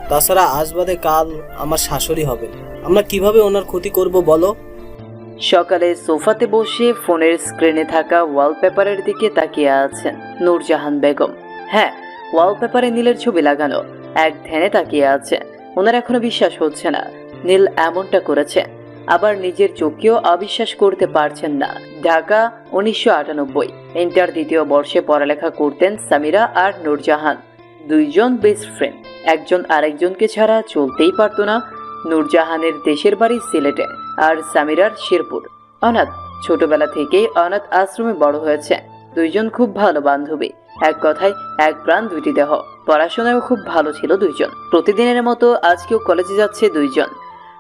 তাছাড়া আজ বাদে কাল আমার শাশুড়ি হবেন। আমরা কিভাবে ওনার ক্ষতি করব বলো? সকালে সোফাতে বসে ফোনের স্ক্রিনে থাকা ওয়ালপেপারের দিকে তাকিয়ে আছেন নূরজাহান বেগম। হ্যাঁ, ওয়ালপেপারে নীলের ছবি লাগানো। এক ধ্যানে তাকিয়ে আছে। ওনার এখনো বিশ্বাস হচ্ছে না নীল এমনটা করেছে। আবার নিজের চোখকেও অবিশ্বাস করতে পারছেন না। ঢাকা 1998। ইন্টার দ্বিতীয় বর্ষে পড়ালেখা করতেন সামিরা আর নূরজাহান, দুইজন বেস্ট ফ্রেন্ড। একজন আরেকজনকে ছাড়া চলতেই পারতো না। নূরজাহানের দেশের বাড়ি সিলেটে আর সামিরার শেরপুর। অনাথ, ছোটবেলা থেকেই অনাথ আশ্রমে বড় হয়েছে। দুইজন খুব ভালো বান্ধবী, এক কথায় এক প্রাণ দুইটি দেহ। পড়াশোনায়ও খুব ভালো ছিল দুইজন। প্রতিদিনের মতো আজকেও কলেজে যাচ্ছে দুইজন।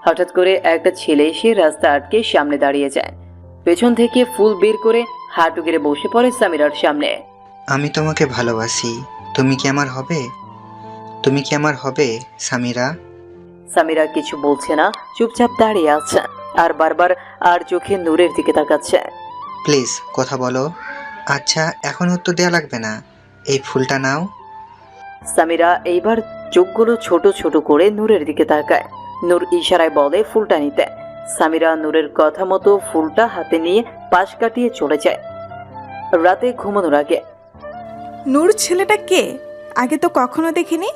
হঠাৎ করে একটা ছেলে এসে রাস্তা আটকে সামনে দাঁড়িয়ে যায়। পেছন থেকে ফুল বের করে হাঁটু গেড়ে বসে পড়ে সামিরার সামনে। আমি তোমাকে ভালোবাসি, তুমি কি আমার হবে? তুমি কি আমার হবে সামিরা? সামিরা কিছু বলছে না, চুপচাপ দাঁড়িয়ে আছে আর বারবার আর চোখে নূরের দিকে তাকাচ্ছে। প্লিজ কথা বলো। আচ্ছা, এখন উত্তর দেওয়া লাগবে না, এই ফুলটা নাও। সামিরা এইবার চোখগুলো ছোট ছোট করে নূরের দিকে তাকায়। নূর ইশারায় বলে ফুলটা নিতে। সামিরা নূরের কথা মতো ফুলটা হাতে নিয়ে পাশ কাটিয়ে চলে যায়। রাতে ঘুমানোর আগে, নূর ছেলেটা কে? আগে তো কখনো দেখিনি।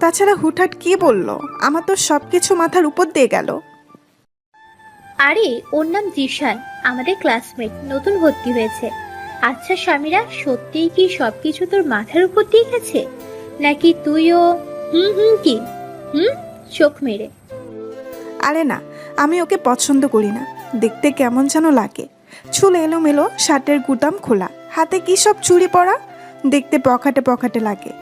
তাছাড়া হুটহাট কি বললো? আমার তো সবকিছু মাথার উপর দিয়ে গেল। আরে ওর নাম জিশান, আমাদের ক্লাসমেট, নতুন ভর্তি হয়েছে। আচ্ছা সামিরা, সত্যিই কি সবকিছু তোর মাথার উপর দিয়ে গেছে, নাকি তুইও কি চোখ মেরে? আরে না, আমি ওকে পছন্দ করি না। দেখতে কেমন যেন লাগে, চুল এলোমেলো, শার্টের গুদাম খোলা, হাতে কি সব চুড়ি পরা, দেখতে পকেটে পকেটে লাগে।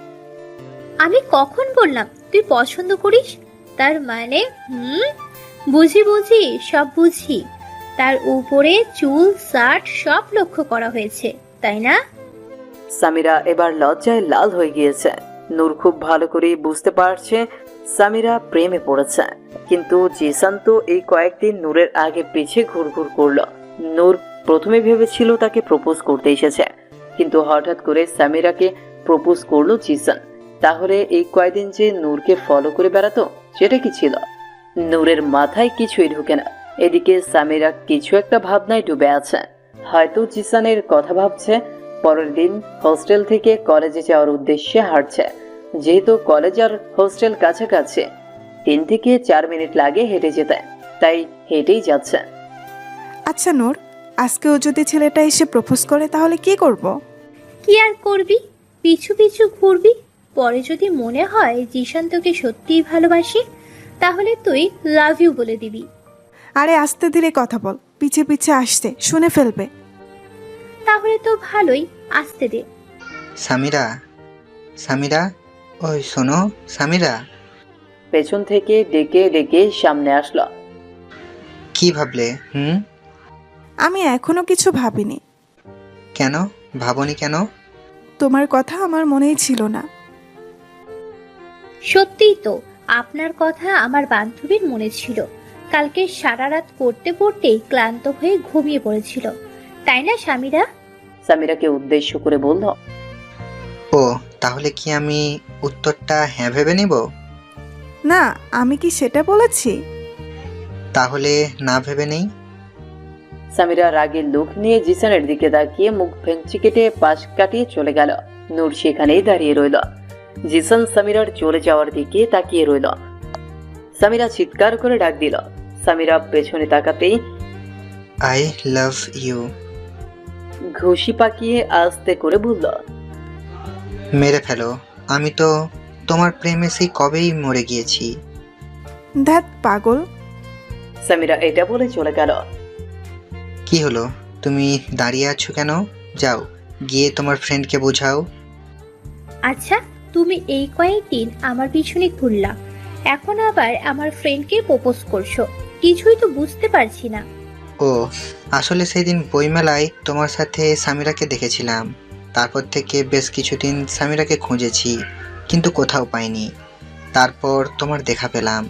আমি কখন বললাম তুই পছন্দ করিস? তার মানে বুঝি বুঝি, সব বুঝি। তার উপরে চুল, শার্ট সব লক্ষ্য করা হয়েছে, তাই না? সামিরা এবার লজ্জায় লাল হয়ে গিয়েছে। নূর খুব ভালো করে বুঝতে পারছে সামিরা প্রেমে পড়েছে। কিন্তু জিসান তো এই কয়েকদিন নূরের আগে পিছে ঘুরঘুর করলো। নূর প্রথমে ভেবেছিল তাকে প্রপোজ করতে এসেছে, কিন্তু হঠাৎ করে সামিরাকে প্রপোজ করলো জিসান। তাহলে এই কয়েকদিন যে নূরকে ফলো করে বেড়াতো, সেটা কি ছিল? নূরের মাথায় কিছুই ঢুকে না। এদিকে সামিরা কিছু একটা ভাবনায় ডুবে আছে। হয়তো জিসানের কথা ভাবছে। পরের দিন হোস্টেল থেকে কলেজে যাওয়ার উদ্দেশ্যে হাঁটছে। যেহেতু কলেজ আর হোস্টেল কাছাকাছি, 3 থেকে 4 মিনিট লাগে হেঁটে যেতে, তাই হেঁটেই যাচ্ছে। আচ্ছা নূর, আজকেও যদি ছেলেটা এসে প্রপোজ করে তাহলে কি করব? কি আর করবি, পিছু পিছু ঘুরবি। পরে যদি মনে হয় জিশান তোকে সত্যিই ভালোবাসি, তাহলে তুই লাভ ইউ বলে দিবি। আরে আস্তে ধীরে কথা বল, পিছে পিছে আসছে, শুনে ফেলবে। তাহলে তো ভালোই, আসতে দে। সামিরা, সামিরা, ওই শোনো সামিরা। পেছন থেকে ডেকে ডেকে সামনে আসলো। কি ভাবলে? আমি এখনো কিছু ভাবিনি। কেন ভাবনি কেন? তোমার কথা আমার মনেই ছিল না। সত্যিই তো, আপনার কথা আমার বান্ধবীর মনে ছিল। কালকে সারা রাত পড়তে পড়তেই ক্লান্ত হয়ে ঘুমিয়ে পড়েছিল, তাই না সামিরা? সামিরাকে উদ্দেশ্য করে বলল, ও তাহলে কি আমি উত্তরটা হ্যাঁ ভেবে নিব? না, আমি কি সেটা বলেছি? তাহলে না ভেবে নেই। সামিরা রাগের লুক নিয়ে জিসানের দিকে তাকিয়ে মুখ ভেঙচি কেটে পাশ কাটিয়ে চলে গেল। নূর সেখানেই দাঁড়িয়ে রইল। জিসান সামিরার চলে যাওয়ার দিকে তাকিয়ে রইল। সামিরা চিৎকার করে ডাক দিল। সামিরা পেছনে তাকাতেই আই লাভ ইউ ঘুষি পাকিয়ে আস্তে করে বলল, মেরে ফেলো, আমি তো তোমার প্রেমে সেই কবেই মরে গিয়েছি। ধ্যাত পাগল। সামিরা এটা বলে চলে গেল। কি হলো, তুমি দাঁড়িয়ে আছো কেন? যাও গিয়ে তোমার ফ্রেন্ডকে বোঝাও। আচ্ছা, তুমি এই কয়েকদিন আমার পিছনে ঘুরলা, এখন আবার আমার ফ্রেন্ডকে প্রপোজ করছো, কিছুই তো বুঝতে পারছি না। ও আসলে সেদিন বইমেলায় তোমার সাথে সামিরাকে দেখেছিলাম। তারপর থেকে বেশ কিছুদিন সামিরাকে খুঁজেছি, কিন্তু কোথাও পাইনি। তারপর তোমার দেখা পেলাম,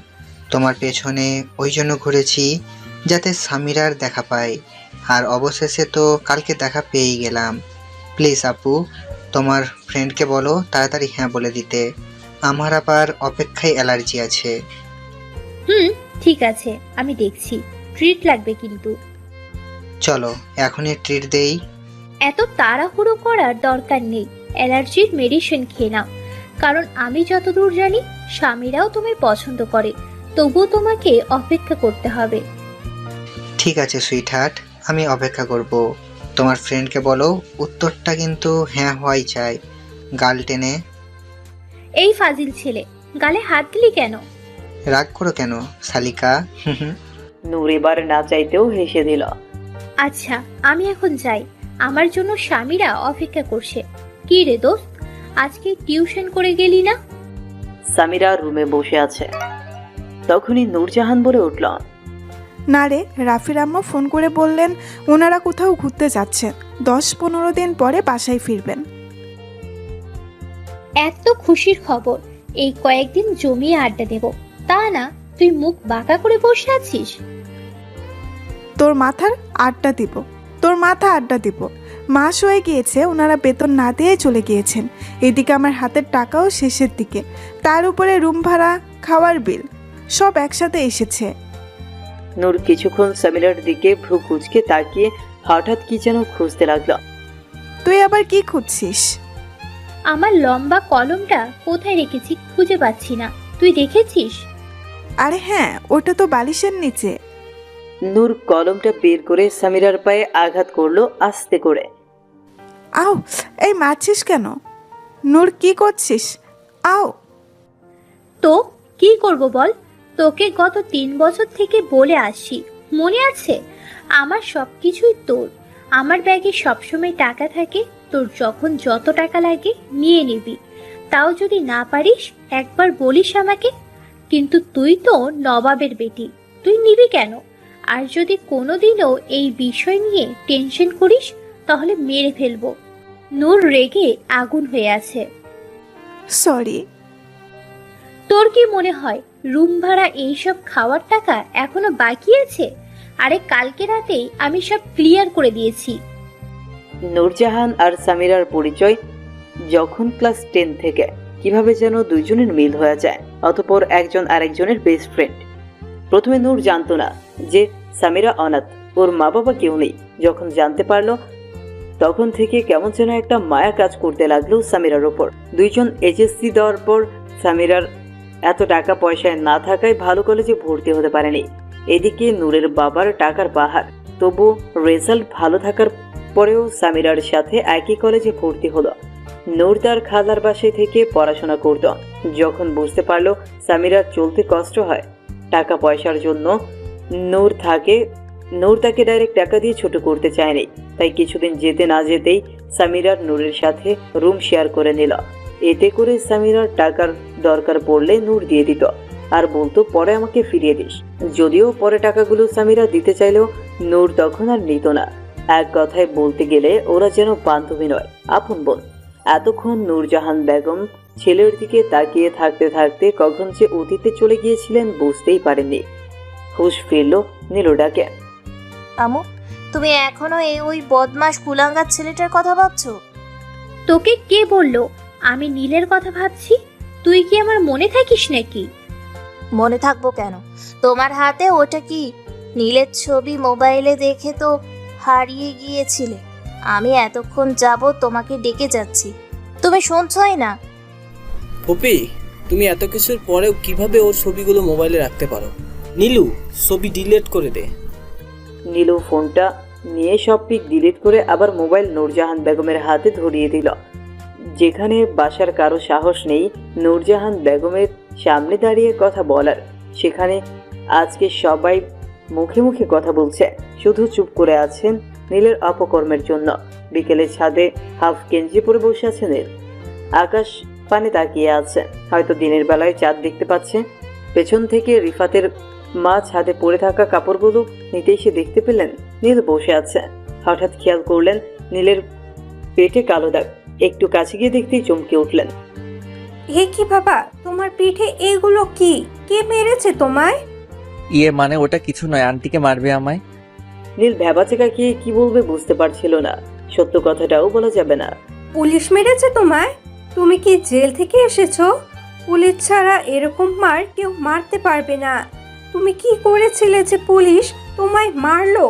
তোমার পেছনে ওই জন্য ঘুরেছি যাতে সামিরার দেখা পাই। আর অবশেষে তো কালকে দেখা পেয়েই গেলাম। প্লিজ আপু, তোমার ফ্রেন্ডকে বলো তাড়াতাড়ি হ্যাঁ বলে দিতে। আমার আবার অপেক্ষায় অ্যালার্জি আছে। ঠিক আছে, আমি দেখছি। ট্রিট লাগবে কিন্তু। চলো এখনই ট্রিট দেই। এত তাড়াহুড়ো করার দরকার নেই, অ্যালার্জির মেডিসিন খেয়ে নাও। কারণ আমি যতদূর জানি সামিরাও তোমায় পছন্দ করে, তবুও তোমাকে অপেক্ষা করতে হবে। ঠিক আছে সুইটহার্ট, আমি অপেক্ষা করব। তোমার ফ্রেন্ডকে বলো উত্তরটা কিন্তু হ্যাঁ হওয়াই চাই। গাল টেনে। এই ফাজিল ছেলে, গালে হাত দিলি কেন? রাগ করো কেন শালিকা? নূর এবার না চাইতেও হেসে দিল। আচ্ছা, আমি এখন যাই, আমার জন্য স্বামীরা অপেক্ষা করছে। কি রে দোস্ত, আজকে টিউশন করে গেলি না? সামিরা রুমে বসে আছে। তখনই নূরজাহান বলে উঠল, না রে, রাফির আম্মা ফোন করে বললেন ওনারা কোথাও ঘুরতে যাচ্ছেন, 10-15 দিন পরে বাসায় ফিরবেন। এত খুশির খবর, এই কয়েকদিন জমিয়ে আড্ডা দেব, তা না তুই মুখ বাঁকা করে বসে আছিস। তোর মাথা আড্ডা দিব। মাস হয়ে গিয়েছে, ওনারা বেতন না দিয়ে চলে গিয়েছেন। এদিকে আমার হাতের টাকাও শেষের দিকে, তার উপরে রুম ভাড়া, খাওয়ার বিল সব একসাথে এসেছে। নূর কিছুক্ষণ সামিরার দিকে ভ্রু কুঁচকে তাকিয়ে হঠাৎ কি যেন খুঁজতে লাগলো। তুই আবার কি খুঁজছিস? আমার লম্বা কলমটা কোথায় রেখেছি খুঁজে পাচ্ছি না, তুই দেখেছিস? আরে হ্যাঁ, ওটা তো বালিশের নিচে। নূর কলমটা বের করে সামিরার পায়ে আঘাত করলো আস্তে করে। আও, এই মারছিস কেন? নূর কি করছিস? আও। তো কি করব বল, তোকে গত 3 বছর থেকে বলে আসছি, মনে আছে? আমার সবকিছুই তোর, আমার ব্যাগে সবসময় টাকা থাকে, তোর যখন যত টাকা লাগে নিয়ে নিবি। তাও যদি না পারিস একবার বলিস আমাকে। কিন্তু তুই তো নবাবের বেটি, তুই নিবি কেন? আর যদি কোনোদিনও এই বিষয় নিয়ে টেনশন করিস তাহলে মেরে ফেলবো। নূর রেগে আগুন হয়ে আছে। সরি। তোর কি মনে হয় রুম ভাড়া এইসব খাওয়ার টাকা এখনো বাকি আছে? আরে কালকে রাতেই আমি সব ক্লিয়ার করে দিয়েছি। নূরজাহান আর সামিরার পরিচয় যখন ক্লাস 10 থেকে, কিভাবে যেন দুইজনের মিল হয়ে যায়, অতঃপর একজন আরেকজনের বেস্ট ফ্রেন্ড। প্রথমে নূর জানতো না যে সামিরা অনাথ, ওর মা বাবা কেউ নেই। যখন জানতে পারলো তখন থেকে কেমন যেন একটা মায়া কাজ করতে লাগলো সামিরার ওপর। দুইজন এইচএসসি দেওয়ার পর সামিরার এত টাকা পয়সায় না থাকায় ভালো কলেজে ভর্তি হতে পারেনি। এদিকে নূরের বাবার টাকার পাহাড়, তবু রেজাল্ট ভালো থাকার পরেও সামিরার সাথে একই কলেজে ভর্তি হলো। নূর তার খালার বাসায় থেকে পড়াশোনা করত। যখন বুঝতে পারলো সামিরার চলতে কষ্ট হয় টাকা পয়সার জন্য, নূর তাকে ডাইরেক্ট টাকা দিয়ে ছোট করতে চায়নি। তাই কিছুদিন যেতে না যেতেই সামিরার নূরের সাথে রুম শেয়ার করে নিল। এতে করে সামিরার টাকার দরকার পড়লে নূর দিয়ে দিত আর বলতো পরে আমাকে ফিরিয়ে দিস। যদিও পরে টাকাগুলো সামিরা দিতে চাইলেও নূর তখন আর নিত না। এক কথায় বলতে গেলে ওরা যেন বান্ধবী নয়, আপন বোন। এতক্ষণ নূরজাহান বেগম ছেলের দিকে তাকিয়ে থাকতে থাকতে কখন যে অতীতে চলে গিয়েছিলেন বুঝতেই পারেননি। হুশ ফিরল নীলু ডাকে, আমু, তুমি এখনো ওই বদমাশ কুলাঙ্গার ছেলেটার কথা ভাবছো? তোকে কে বললো আমি নীলের কথা ভাবছি? তুই কি আমার মনে থাকিস নাকি? মনে থাকবো কেন? তোমার হাতে ওটা কি? নীলের ছবি মোবাইলে দেখে তো হারিয়ে গিয়েছিলে। আমি এতক্ষণ যাবত তোমাকে ডেকে যাচ্ছি, তুমি শুনছই না। পপি, তুমি এত কিছুর পরেও কিভাবে ওর ছবিগুলো মোবাইলে রাখতে পারো? নীলু, ছবি ডিলিট করে দে। নীলু ফোনটা নিয়ে সব পিক ডিলিট করে আবার মোবাইল নূরজাহান বেগমের হাতে ধরিয়ে দিল। যেখানে বাসার কারো সাহস নেই নূরজাহান বেগমের সামনে দাঁড়িয়ে কথা বলার, সেখানে আজকে সবাই মুখে মুখে কথা বলছে, শুধু চুপ করে আছেন নীলের অপকর্মের জন্য। বিকেলে ছাদে হাফ গেঞ্জি পরে বসে আছে নীল, আকাশ পানে তাকিয়ে আছে, হয়তো দিনের বেলায় চাঁদ দেখতে পাচ্ছে। পেছন থেকে রিফাতের মা ছাদে পড়ে থাকা কাপড়গুলো নিতে এসে দেখতে পেলেন নীল বসে আছে। হঠাৎ খেয়াল করলেন নীলের পেটে কালো দাগ। একটু কাছে গিয়ে দেখতেই চমকে উঠলেন। এ কি বাবা, তোমার পিঠে এগুলো কি? কে মেরেছে তোমায়? মানে ওটা কিছু নয়, আন্টিকে মারবে আমায়। নীল ভ্যাবাচেকা খেয়ে কি বলবে বুঝতে পারছিল না, সত্য কথাটাও বলা যাবে না। পুলিশ মেরেছে তোমায়? তুমি কি জেল থেকে এসেছো? পুলিশ ছাড়া এরকম মার কেউ মারতে পারবে না। তুমি কি করেছিলে যে পুলিশ তোমায় মারলো?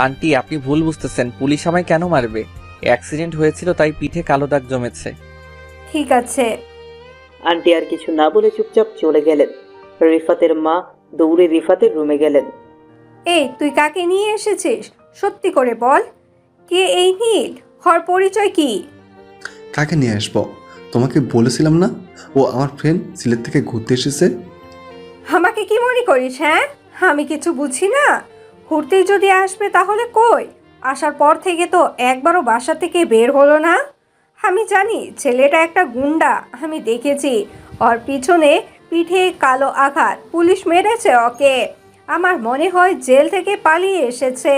আন্টি, আপনি ভুল বুঝতেছেন, পুলিশ আমায় কেন মারবে? অ্যাক্সিডেন্ট হয়েছিল তাই পিঠে কালো দাগ জমেছে। ঠিক আছে। আন্টি আর কিছু না বলে চুপচাপ চলে গেলেন। রিফাতের মা দৌড়ে রিফাতের রুমে গেলেন। এই তুই কাকে নিয়ে এসেছিস? সত্যি করে বল, কে এই নীল? হর পরিচয় কি? কাকে নিয়ে আসবো? তোমাকে বলেছিলাম না ও আমার ফ্রেন্ড সিলেট থেকে ঘুরতে এসেছে। আমাকে কি মনে করিস? হ্যাঁ, আমি কিছু বুঝি না। ঘুরতেই যদি আসবে তাহলে কই? আসার পর থেকে তো একবারও বাসা থেকে বের হলো না। আমি জানি ছেলেটা একটা গুন্ডা, আমি দেখেছি। ওর পিছনে পিঠে কালো আঘাত, পুলিশ মেরেছে ওকে। আমার মনে হয় জেল থেকে পালিয়ে এসেছে।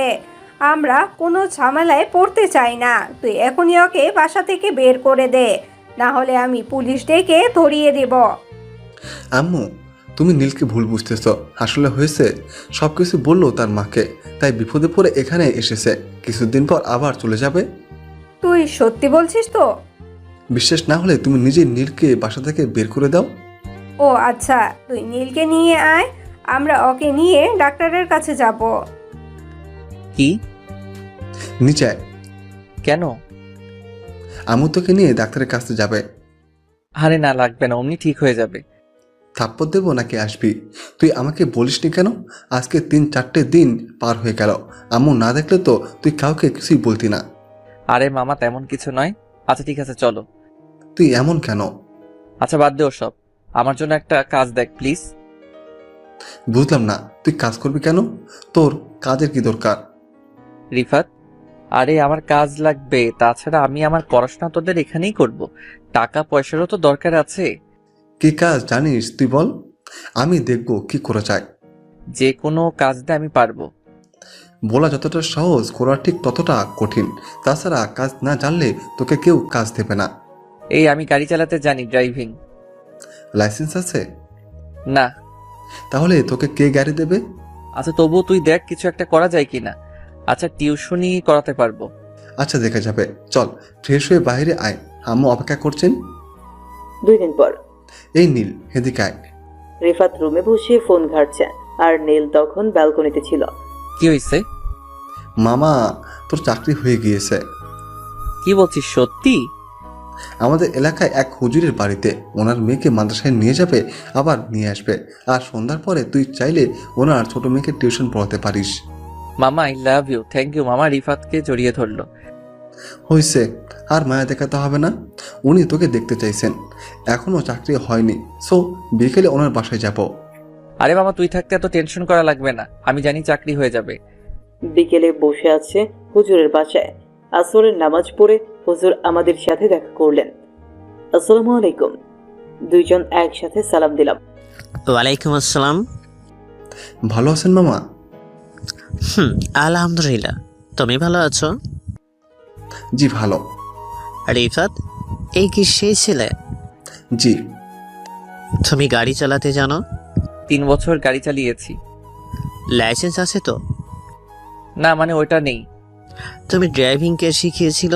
আমরা কোনো ঝামেলায় পড়তে চাই না। তুই এখনই ওকে বাসা থেকে বের করে দে, না হলে আমি পুলিশ ডেকে ধরিয়ে দেব। আম্মু, তুমি নীলকে ভুল বুঝতেছ। আসলে হয়েছে, সব কিছু বললো তার মাকে, তাই বিপদে পড়ে এখানে এসেছে। কিছুদিন পর আবার চলে যাবে। তুই সত্যি বলছিস তো? বিশ্বাস না হলে তুমি নিজে নীলকে বাসা থেকে বের করে দাও। ও আচ্ছা, তুই নীলকে নিয়ে আয়, আমরা ওকে নিয়ে ডাক্তারের কাছে যাব। কি? নিচে আয়। কেন? আম্মু তোকে নিয়ে ডাক্তারের কাছে যাবে। আরে না, লাগবে না, অমনি ঠিক হয়ে যাবে। থাপ্পড় দেবো নাকি আসবি? তুই আমাকে বলিসনি কেন? আজকে 3-4টে দিন পার হয়ে গেল, আম্মু না দেখলে তো তুই কাউকে কিছুই বলতি না। আরে মামা, তেমন কিছু নয়। আচ্ছা ঠিক আছে, চলো। তুই এমন কেন? আচ্ছা বাদ দে ওসব, আমার জন্য একটা কাজ দেখ প্লিজ। বুঝলাম না, তুই কাজ করবি কেন? তোর কাজের কি দরকার? রিফাত, আরে আমার কাজ লাগবে, তাছাড়া আমি আমার পড়াশোনা তোদের এখানেই করব। টাকা পয়সারও তো দরকার আছে। কি কাজ জানিস তুই বল, আমি দেখবো কি করা যায়। যে কোনো কাজ দিয়ে আমি পারবো। বলা যতটা সহজ, করা ঠিক ততটা কঠিন। তাছাড়া কাজ না জানলে তোকে কেউ কাজ দেবে না। এই আমি গাড়ি চালাতে জানি, ড্রাইভিং। লাইসেন্স আছে? না। তাহলে তোকে কে গাড়ি দেবে? আচ্ছা তবুও তুই দেখ কিছু একটা করা যায় কিনা। আচ্ছা টিউশনি করাতে পারবো। আচ্ছা দেখা যাবে, চল ফ্রেশ হয়ে বাইরে আয়, আম্মু অপেক্ষা করছেন। 2 দিন পর এই নীল, হেদিকে আয়। রিফাত রুমে বসে ফোন ঘাটছে আর নীল তখন ব্যালকনিতে ছিল। কি হয়েছে? মামা, তোর চাকরি হয়ে গিয়েছে। কি বলছিস, সত্যি? আমাদের এলাকায় এক হুজুরের বাড়িতে ওনার মেয়েকে মাদ্রাসায় নিয়ে যাবে, আবার নিয়ে আসবে। আর সন্ধ্যার পরে তুই চাইলে ওনার ছোট মেয়েকে টিউশন পড়াতে পারিস। মামা I love you, thank you. মামা রিফাতকে জড়িয়ে ধরলো। হয়েছে, আর মায়া দেখাতে হবে না। উনি তোকে দেখতে চাইছেন, এখনো চাকরি হয়নি। সো বিকেলে ওনার বাসায় যাব। আরে মামা তুই থাকতে এত টেনশন করা লাগবে না, আমি জানি চাকরি হয়ে যাবে। বিকেলে বসে আছে হুজুরের বাসায়। আসরের নামাজ পড়ে হুজুর আমাদের সাথে দেখা করলেন। আসসালামু আলাইকুম। দুইজন একসাথে সালাম দিলাম। ওয়ালাইকুম আসসালাম। ভালো আছেন মামা? আলহামদুলিল্লাহ, তুমি ভালো আছো? জি ভালো। রিফাত, এই কি সেই ছেলে? জি। তুমি গাড়ি চালাতে জানো? 3 বছর গাড়ি চালিয়েছি। লাইসেন্স আছে তো? না মানে ওইটা নেই। তুমি ড্রাইভিং কে শিখিয়েছিল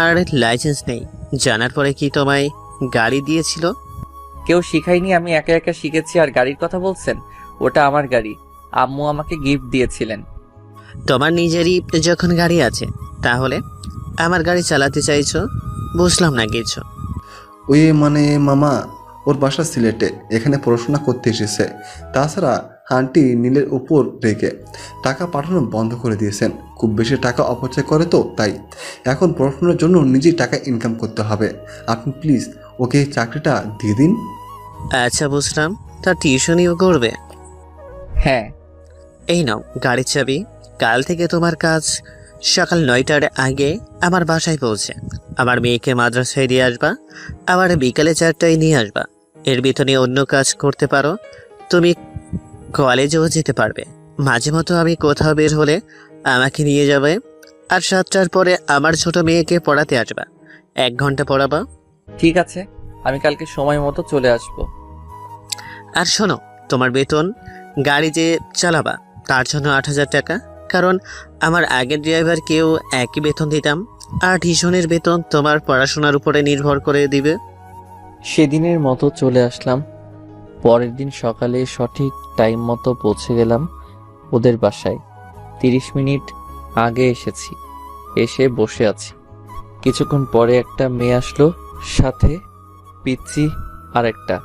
আর লাইসেন্স নেই, জানার পরে কি তোমায় গাড়ি দিয়েছিল? কেউ শিখায়নি, আমি একা একা শিখেছি। আর গাড়ির কথা বলছেন, ওটা আমার গাড়ি, আম্মু আমাকে গিফট দিয়েছিলেন। তোমার নিজেরই যখন গাড়ি আছে, তাহলে আমার গাড়ি চালাতে চাইছো? বুঝলাম না কিছু। ওই মানে মামা, ওর বাসা সিলেটে, এখানে পড়াশোনা করতে এসেছে। তাছাড়া আন্টি নীলের উপর রেখে টাকা পাঠানো বন্ধ করে দিয়েছেন। খুব বেশি টাকা অপচয় করে তো, তাই এখন পড়াশোনার জন্য নিজেই টাকা ইনকাম করতে হবে। আপনি প্লিজ ওকে চাকরিটা দিয়ে দিন। আচ্ছা বুঝলাম, তা টিউশনিও করবে? হ্যাঁ। এই নাও গাড়ির চাবি। কাল থেকে তোমার কাজ সকাল 9টার আগে আমার বাসায় পৌঁছে আমার মেয়েকে মাদ্রাসায় দিয়ে আসবা, আবার বিকালে 4টায় নিয়ে আসবা। এর ভিতরে অন্য কাজ করতে পারো। তুমি কলেজেও যেতে পারবে। মাঝে মতো আমি কোথাও বের হলে আমাকে নিয়ে যাবে। আর 7টার পরে আমার ছোট মেয়েকে পড়াতে আসবা, 1 ঘন্টা পড়াবা। ঠিক আছে, আমি কালকে সময় মতো চলে আসব। আর শোনো, তোমার বেতন গাড়ি যে চালাবা তার জন্য 8,000 টাকা, কারণ আমার আগের ড্রাইভারকেও একই বেতন দিতাম। আর টিউশনের বেতন তোমার পড়াশোনার উপরে নির্ভর করে দিবে। সেদিনের মতো চলে আসলাম। পরের দিন সকালে সঠিক টাইম মতো পৌঁছে গেলাম ওদের বাসায়। 30 মিনিট আগে এসেছি, এসে বসে আছি। কিছুক্ষণ পরে একটা মেয়ে আসলো, সাথে পিচ্চি আর একটা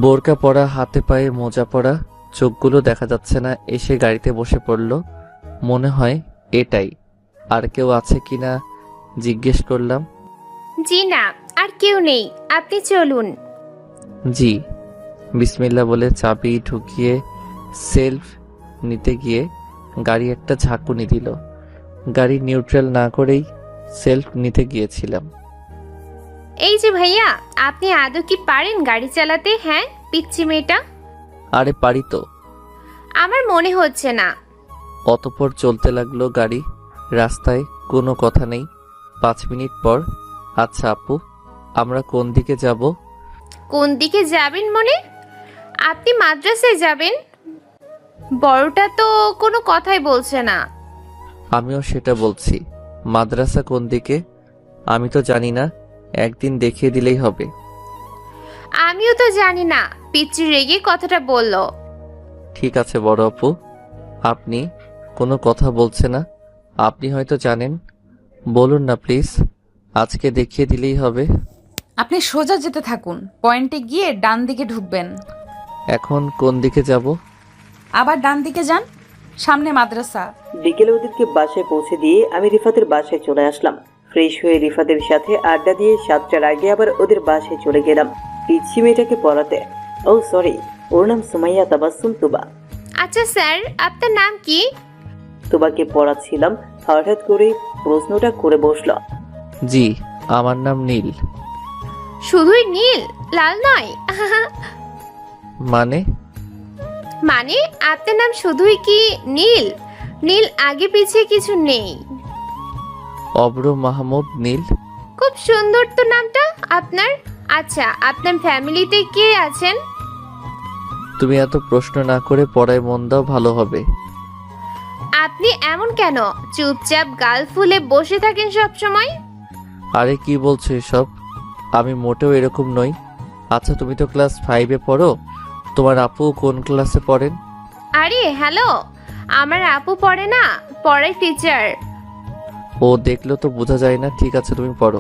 বোরকা পরা, হাতে পায়ে মোজা পরা, চোখগুলো দেখা যাচ্ছে না, এসে গাড়িতে বসে পড়ল। মনে হয় এটাই। আর কেউ আছে কি না জিজ্ঞেস করলাম। জি না, আর কেউ নেই, আপনি চলুন। জি। বিসমিল্লাহ বলে চাবি ঢুকিয়ে সেলফ নিতে গিয়ে গাড়ি একটা ঝাঁকুনি দিল। গাড়ি নিউট্রাল না করেই সেলফ নিতে গিয়েছিলাম। এই যে ভাইয়া, আপনি আদৌ কি পারেন গাড়ি চালাতে? হ্যাঁ, পিচ্ছি মেয়েটা। আরে পারি তো। আমার মনে হচ্ছে না। অতঃপর চলতে লাগলো গাড়ি। রাস্তায় কোনো কথা নেই। 5 মিনিট পর, আচ্ছা আপু, আমরা কোন দিকে যাব? কোন দিকে যাবেন মনে? আপনি মাদ্রাসায় যাবেন? বড়টা তো কোনো কথাই বলছে না। আমিও সেটা বলছি। মাদ্রাসা কোন দিকে আমি তো জানি না, একদিন দেখিয়ে দিলেই হবে। আমিও তো জানি না, পিচ্ছি রেগে কথাটা বলল। ঠিক আছে বড় আপু, আপনি কোনো কথা বলছে না, আপনি হয়তো জানেন, বলুন না প্লিজ, আজকে দেখিয়ে দিলেই হবে। আপনি সোজা যেতে থাকুন, পয়েন্টে গিয়ে ডান দিকে ঢুকবেন। এখন কোন দিকে যাব? আবার ডান দিকে যান, সামনে মাদ্রাসা। বিকেলে ওদেরকে বাসায় পৌঁছে দিয়ে আমি রিফাতের বাসায় চলে আসলাম। ফ্রেশ হয়ে রিফাতের সাথে আড্ডা দিয়ে 7টার আগে আবার ওদের বাসায় চলে গেলাম পিচ্ছি মেয়েটাকে পড়াতে। ও সরি, ওর নাম সুমাইয়া তাবাসসুম তুবা। আচ্ছা স্যার, আপনার নাম কি? তুবাকে পড়াচ্ছিলাম, হঠাৎ করে প্রশ্নটা করে বসলো। জি, আমার নাম নীল। শুধুই নীল, লাল নয়? মানে? মানে আপনার নাম শুধুই কি নীল? নীল আগে পিছে কিছু নেই? অব্র মাহমুদ নীল। খুব সুন্দর তো নামটা আপনার। আচ্ছা, আপনার ফ্যামিলিতে কে আছেন? তুমি এত প্রশ্ন না করে পড়ায় মন দাও, ভালো হবে। আপনি এমন কেন? চুপচাপ গাল ফুলে বসে থাকেন সব সময়। আরে কি বলছো এসব? আমি মোটেও এরকম নই। আচ্ছা তুমি তো ক্লাস 5-এ পড়ো, তোমার আপু কোন ক্লাসে পড়েন? আরে হ্যালো, আমার আপু পড়ে না, পড়ায় টিচার। ও দেখলো তো বোঝা যায় না। ঠিক আছে তুমি পড়ো।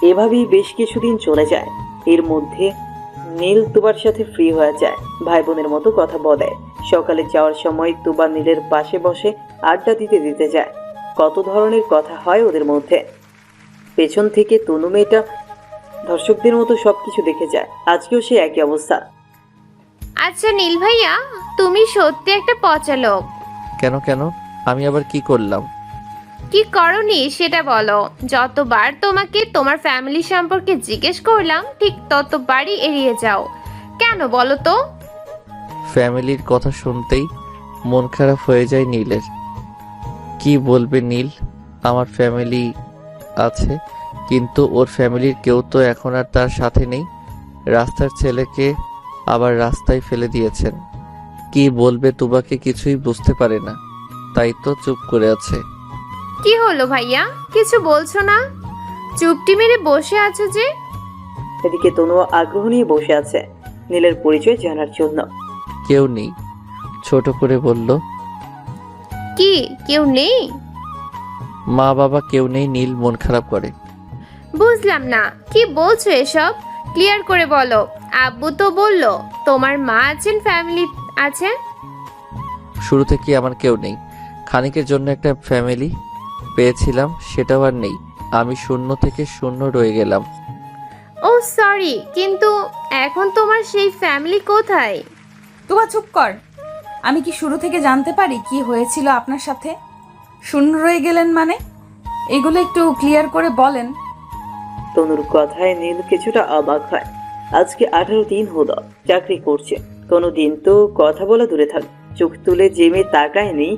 এভাবেই বেশ কিছুদিন চলে যায়। এর মধ্যে নীল তুবার সাথে ফ্রি হয়ে যায়, ভাই বোনের মতো কথা বলে। সকালে যাওয়ার সময় তুবা নীলের পাশে বসে আড্ডা দিতে দিতে যায়। কত ধরনের কথা হয় ওদের মধ্যে। পেছন থেকে তনু মেয়েটা দর্শকদের মতো সবকিছু দেখে যায়। আজকেও সে একই অবস্থা। আচ্ছা নীল ভাইয়া, তুমি সত্যি একটা পচা লোক। কেন কেন? আমি আবার কি করলাম? কি করনি সেটা বলো। যতবার তোমাকে তোমার ফ্যামিলি সম্পর্কে জিজ্ঞেস করলাম, ঠিক ততবারই এড়িয়ে যাও। কেন বলো তো? ফ্যামিলির কথা শুনতেই মন খারাপ হয়ে যায় নীলের। কি বলবে নীল, আমার ফ্যামিলি আছে, কিন্তু ওর ফ্যামিলির কেউ তো এখন আর তার সাথে নেই। রাস্তার ছেলেকে আবার রাস্তায় ফেলে দিয়েছেন। কি বলবে তুবাকে কিছুই বুঝতে পারে না, তাই তো চুপ করে আছে। কি হলো ভাইয়া, কিছু বলছো না? চুপটি মেরে বসে আছো যে? এদিকে তনু আগ্রহ নিয়ে বসে আছে নীলের পরিচয় জানার জন্য। কেউ নেই, ছোট করে বলল। কি কেউ নেই? মা বাবা কেউ নেই। নীল মন খারাপ করে। বুঝলাম না, কি বলছো এসব? ক্লিয়ার করে বলো। আব্বু তো বললো তোমার মা আছেন, ফ্যামিলি আছে। শুরু থেকে আমার কেউ নেই। খানিকের জন্য একটা ফ্যামিলি পেয়েছিলাম, সেটাও আর নেই। আমি শূন্য থেকে শূন্য রয়ে গেলাম। ও সরি, কিন্তু এখন তোমার সেই ফ্যামিলি কোথায়? তুবা চুপ কর। আমি কি শুরু থেকে জানতে পারি কি হয়েছিল আপনার সাথে? শূন্য রয়ে গেলেন মানে? এগুলো একটু ক্লিয়ার করে বলেন। তনুর কথায় নীল কিছুটা অবাক হয়। আজকে 18 দিন হলো চাকরি করছে, কোনোদিন তো কথা বলা দূরে থাক, চোখ তুলে যে মেয়ে তাকায়নি,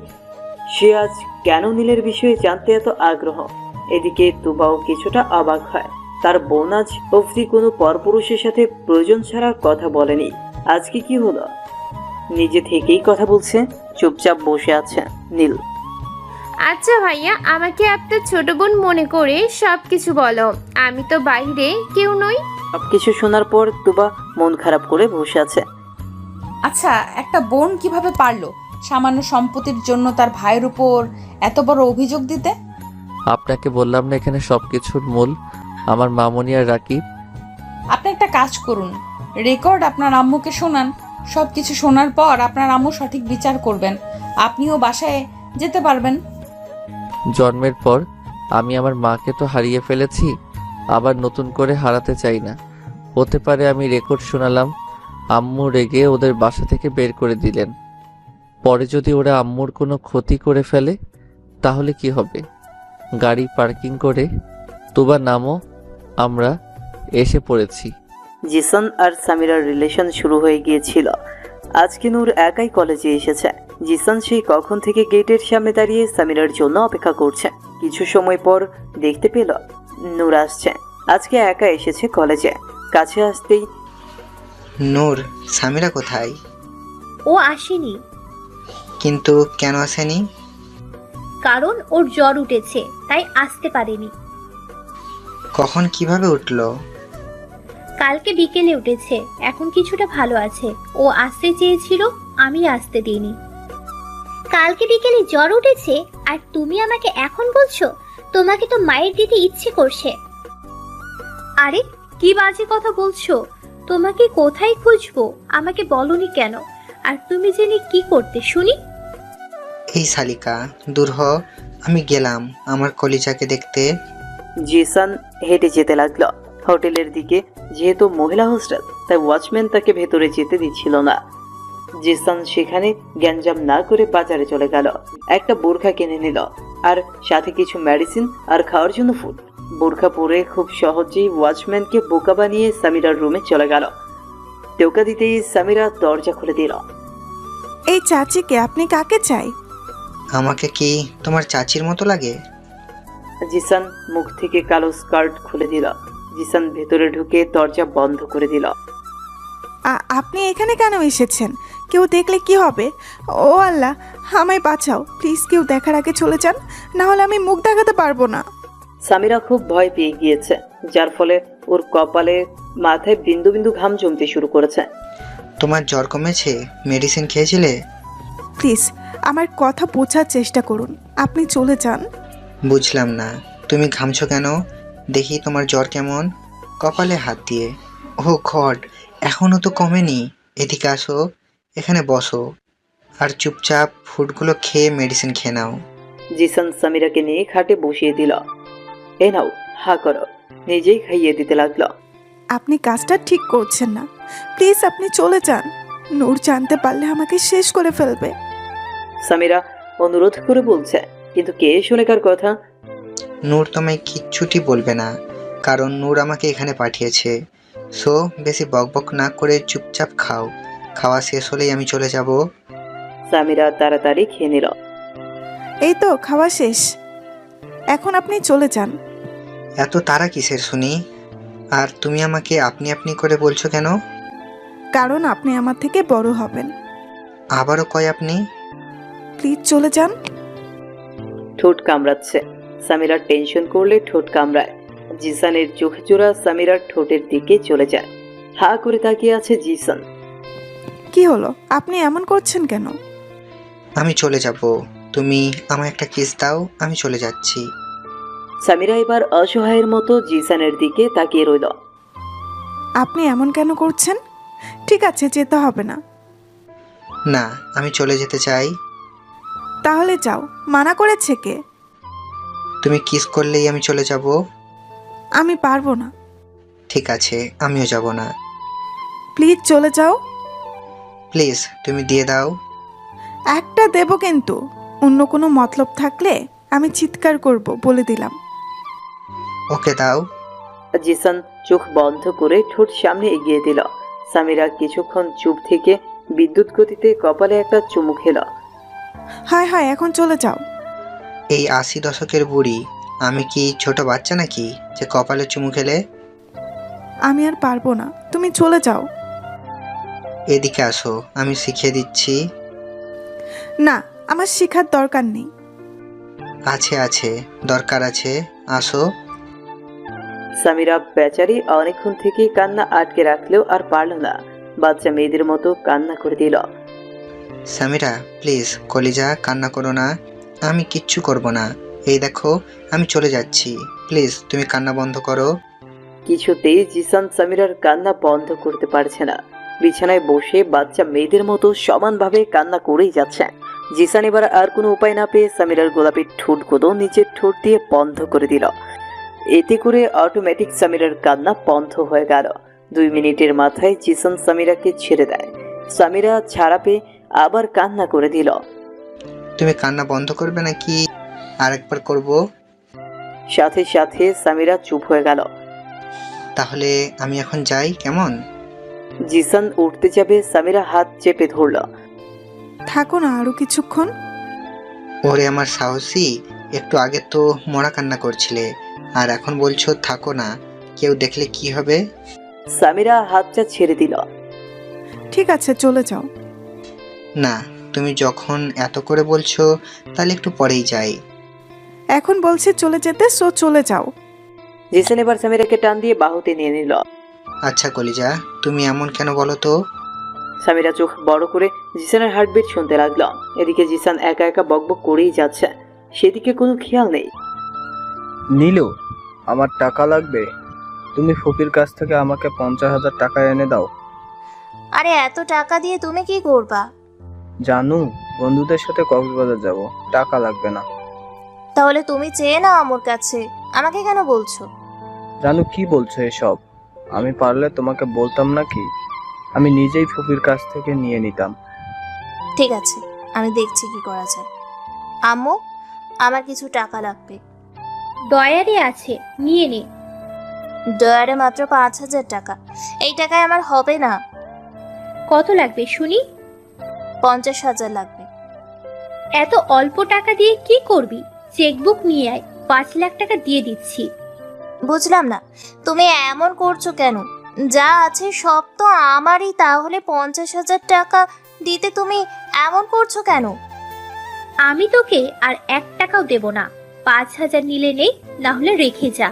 সে আজ কেন নীলের বিষয়ে জানতে এত আগ্রহ। এদিকে তুবাও কিছুটা অবাক হয়। তার বোন আজ অবধি কোনো পরপুরুষের সাথে প্রয়োজন ছাড়া কথা বলেনি। আজকে কি হলো? নিজে থেকেই কথা বলছে, চুপচাপ বসে আছে নীল। আচ্ছা ভাইয়া, আমাকে আপনার ছোট বোন মনে করে সবকিছু বলো। আমি তো বাইরে কেউ নই। সবকিছু শোনার পর তুবা মন খারাপ করে বসে আছে। আচ্ছা, একটা বোন কিভাবে পারলো সামান্য সম্পত্তির জন্য তার ভাইয়ের উপর এত বড় অভিযোগ দিতে? আপনাকে বললাম না, এখানে সবকিছুর মূল আমার মামনি আর রাকিব। আপনি একটা কাজ করুন, রেকর্ড আপনার আম্মুকে শোনান, সব কিছু শোনার পর আপনার আম্মু সঠিক বিচার করবেন, আপনিও বাসায় যেতে পারবেন। জন্মের পর আমি আমার মাকে তো হারিয়ে ফেলেছি, আবার নতুন করে হারাতে চাই না। হতে পারে আমি রেকর্ড শোনালাম, আম্মু রেগে ওদের বাসা থেকে বের করে দিলেন। পরে যদি ওরা আম্মুর কোনো ক্ষতি করে ফেলে তাহলে কি হবে? গাড়ি পার্কিং করে তুবা নামও আমরা এসে পড়েছি। জিসান আর সামিরার রিলেশন শুরু হয়ে গিয়েছিল। আজকে নূর একাই কলেজে এসেছে। জিসান সেই কখন থেকে গেটের সামনে দাঁড়িয়ে সামিরার জন্য অপেক্ষা করছে। কিছু সময় পর দেখতে পেল নূর আসছে। আজকে একা এসেছে কলেজে। কাছে আসতেই, নূর, সামিরা কোথায়? ও আসেনি। কিন্তু কেন আসেনি? কারণ ওর জ্বর উঠেছে, তাই আসতে পারেনি। কখন কিভাবে উঠলো? কালকে বিকেলে উঠেছে, এখন কিছুটা ভালো আছে। ও আসতে চেয়েছিল, আমি আসতে দিইনি। কালকে বিকেলে জ্বর উঠেছে আর তুমি আমাকে এখন বলছো? তোমাকে তো মায়ের দিতে ইচ্ছে করছে। আরে কি বাজে কথা বলছো? তোমাকে কোথায় খুঁজবো? আমাকে বলনি কেন? আর তুমি জেনে কি করতে শুনি? এই শালিকা, দূর হ, আমি গেলাম আমার কলিজাকে দেখতে। জিসান হেঁটে যেতে লাগলো হোটেলের দিকে। যেহেতু মহিলা হোস্টেল, তাই ওয়াচম্যান তাকে ভেতরে যেতে দিচ্ছিল না। জিসান সেখানে গ্যাঞ্জাম না করে বাজারে চলে গেল। একটা বোরখা কিনে নিল, আর সাথে কিছু মেডিসিন আর খাওয়ার জন্য ফুড। বোরখা পরে খুব সহজেই ওয়াচম্যানকে বোকা বানিয়ে সামিরার রুমে চলে গেল। টোকা দিতেই সামিরা দরজা খুলে দিল। এই চাচিকে আপনি কাকে চাই? আমাকে কি তোমার চাচির মতো লাগে? জিসান মুখ থেকে কালো স্কার্ট খুলে দিল। জিসান ভেতরে ঢুকে দরজা বন্ধ করে দিল। আপনি এখানে কেন এসেছেন? কেউ দেখলে কি হবে? ও আল্লাহ, আমায় বাঁচাও প্লিজ। কেউ দেখার আগে চলে যান, না হলে আমি মুখ দেখাতে পারবো না। সামিরা খুব ভয় পেয়ে গিয়েছে, যার ফলে ওর কপালে মাথায় বিন্দু বিন্দু ঘাম জমতে শুরু করেছে। তোমার জ্বর কমেছে? মেডিসিন খেয়েছিলে? প্লিজ আমার কথা বোঝার চেষ্টা করুন, আপনি চলে যান। বুঝলাম না, তুমি ঘামছো কেন? দেখি তোমার জ্বর কেমন। কপালে হাত দিয়ে। ও গড, এখনো তো কমেনি। এদিকে আসো, এখানে বসো, আর চুপচাপ ফুডগুলো খেয়ে মেডিসিন খেয়ে নাও। জিসান সামিরাকে নিয়ে খাটে বসিয়ে দিল। এ নাও, হা করো। নিজেই খাইয়ে দিতে লাগলো। আপনি কাজটা ঠিক করছেন না, প্লিজ আপনি চলে যান। নূর জানতে পারলে আমাকে শেষ করে ফেলবে। সামিরা অনুরোধ করে বলছে, কিন্তু কে শুনে কার কথা? নূর তোমায় কিচ্ছুটি বলবে না, কারণ নূর আমাকে এখানে পাঠিয়েছে। সো বেশি বকবক না করে চুপচাপ খাও। খাওয়া শেষ হলেই আমি চলে যাব। সামিরা তাড়াতাড়ি খেয়ে নিল। এই তো খাওয়া শেষ, এখন আপনি চলে যান। এত তাড়া কিসের শুনি? আর তুমি আমাকে আপনি আপনি করে বলছো কেন? কারণ আপনি আমার থেকে বড় হবেন। আবারও কয় আপনি? প্লিজ চলে যান। ঠোঁট কামড়াচ্ছে। সামিরার টেনশন করলে ঠোঁট কামড়ায়। জিসানের চোখে জোড়া সামিরার ঠোঁটের দিকে চলে যায়। হা করে তাকিয়ে আছে জিসান। কি হলো, আপনি এমন করছেন কেন? আমি চলে যাব, তুমি আমায় একটা কিস দাও, আমি চলে যাচ্ছি। সামিরা এবার অসহায়ের মতো জিসানের দিকে তাকিয়ে রইল। আপনি এমন কেন করছেন? ঠিক আছে, যেতে হবে না। না, আমি চলে যেতে চাই। তাহলে যাও, মানা করেছে কে? তুমি কিস করলেই আমি চলে যাব। আমি পারবো না। ঠিক আছে, আমিও যাব না। প্লিজ চলে যাও। প্লিজ তুমি দিয়ে দাও। একটা দেব, কিন্তু অন্য কোনো মতলব থাকলে আমি চিৎকার করব, বলে দিলাম। ওকে দাও। জিসান চোখ বন্ধ করে ঠোঁট সামনে এগিয়ে দিল। সামিরা কিছুক্ষণ চুপ থেকে বিদ্যুৎ গতিতে কপালে একটা চুমু খেল। হায় হায়, এখন চলে যাও। এই 80 দশকের বুড়ি, আমি কি ছোট বাচ্চা নাকি যে কপালে চুমু খেলে? আমি আর পারবো না, তুমি চলে যাও। এদিকে আসো, আমি শিখিয়ে দিচ্ছি। না, আমার শেখার দরকার নেই। আছে আছে, দরকার আছে, আসো। সামিরা বেচারি অনেকক্ষণ থেকে কান্না আটকে রাখলেও আর পারল না। বাচ্চা মেয়েদের মতো কান্না করে দিল। সামিরা প্লিজ, কলিজা, কান্না করো না, আমি কিচ্ছু করব না। এই দেখো, আমি চলে যাচ্ছি, প্লিজ তুমি কান্না বন্ধ করো। কিছুতেই জিসান সামিরার কান্না বন্ধ করতে পারছে না। বিছানায় বসে বাচ্চা মেয়েদের মতো সমানভাবে কান্না করেই যাচ্ছে। জিসান এবার আর কোনো উপায় না পেয়ে সামিরার গোলাপি ঠোঁটগুলো নিচের ঠোঁট দিয়ে বন্ধ করে দিল। এতে করে অটোমেটিক সামিরার কান্না বন্ধ হয়ে গেল। 2 মিনিটের মাথায় জিসান সামিরাকে ছেড়ে দেয়। সামিরা ছাড়া পেয়ে আবার কান্না করে দিল। তুমি কান্না বন্ধ করবে নাকি আরেকবার করব? সাথে সাথে সামিরা চুপ হয়ে গেল। তাহলে আমি এখন যাই, কেমন? জিসান উঠতে যাবে, সামিরা হাত চেপে ধরল। থাকো না আরো কিছুক্ষণ। ওরে আমার সাহসী, একটু আগে তো মরা কান্না করছিলে, আর এখন বলছো থাকো না, কেউ দেখলে কি হবে? সামিরা হাতটা ছেড়ে দিল। ঠিক আছে, চলে যাও। না, তুমি যখন এত করে বলছো তাহলে একটু পরেই যাই। এখন বলছি চলে যেতে, সো চলে যাও। জিসান এবার সামিরাকে টান দিয়ে বাহুতে নিয়ে নিল। আচ্ছা কলিজা, তুমি এমন কেন বলো তো? সামিরা চোখ বড় করে জিসানের হার্টবিট শুনতে লাগলো। এদিকে জিসান একা একা বকবক করেই যাচ্ছে, সেদিকে কোনো খেয়াল নেই। নীলু, আমার টাকা লাগবে। তুমি ফুপির কাছ থেকে আমাকে 50,000 টাকা এনে দাও। আরে এত টাকা দিয়ে তুমি কি করবা? জানু, বন্ধুদের সাথে কক্সবাজার যাব, টাকা লাগবে না। তাহলে তুমি চেয়ে নাও আমার কাছে, আমাকে কেন বলছো? জানু, কি বলছো এসব? আমি পারলে তোমাকে বলতাম নাকি? আমি নিজেই ফুপির কাছ থেকে নিয়ে নিতাম। ঠিক আছে, আমি দেখছি কি করা যায়। আম্মু, আমার কিছু টাকা লাগবে। দয়ারে আছে, নিয়ে নে। ডয়ারে মাত্র 5,000 টাকা, এই টাকায় আমার হবে না। কত লাগবে শুনি? 50,000 লাগবে। এত অল্প টাকা দিয়ে কি করবি? চেকবুক নিয়ে আয়, 5 লাখ টাকা দিয়ে দিচ্ছি। বুঝলাম না, তুমি এমন করছো কেন? যা আছে সব তো আমারই, তাহলে 50,000 টাকা দিতে তুমি এমন করছো কেন? আমি তোকে আর 1 টাকাও দেব না। 5,000 নিলে নে, না হলে রেখে যা।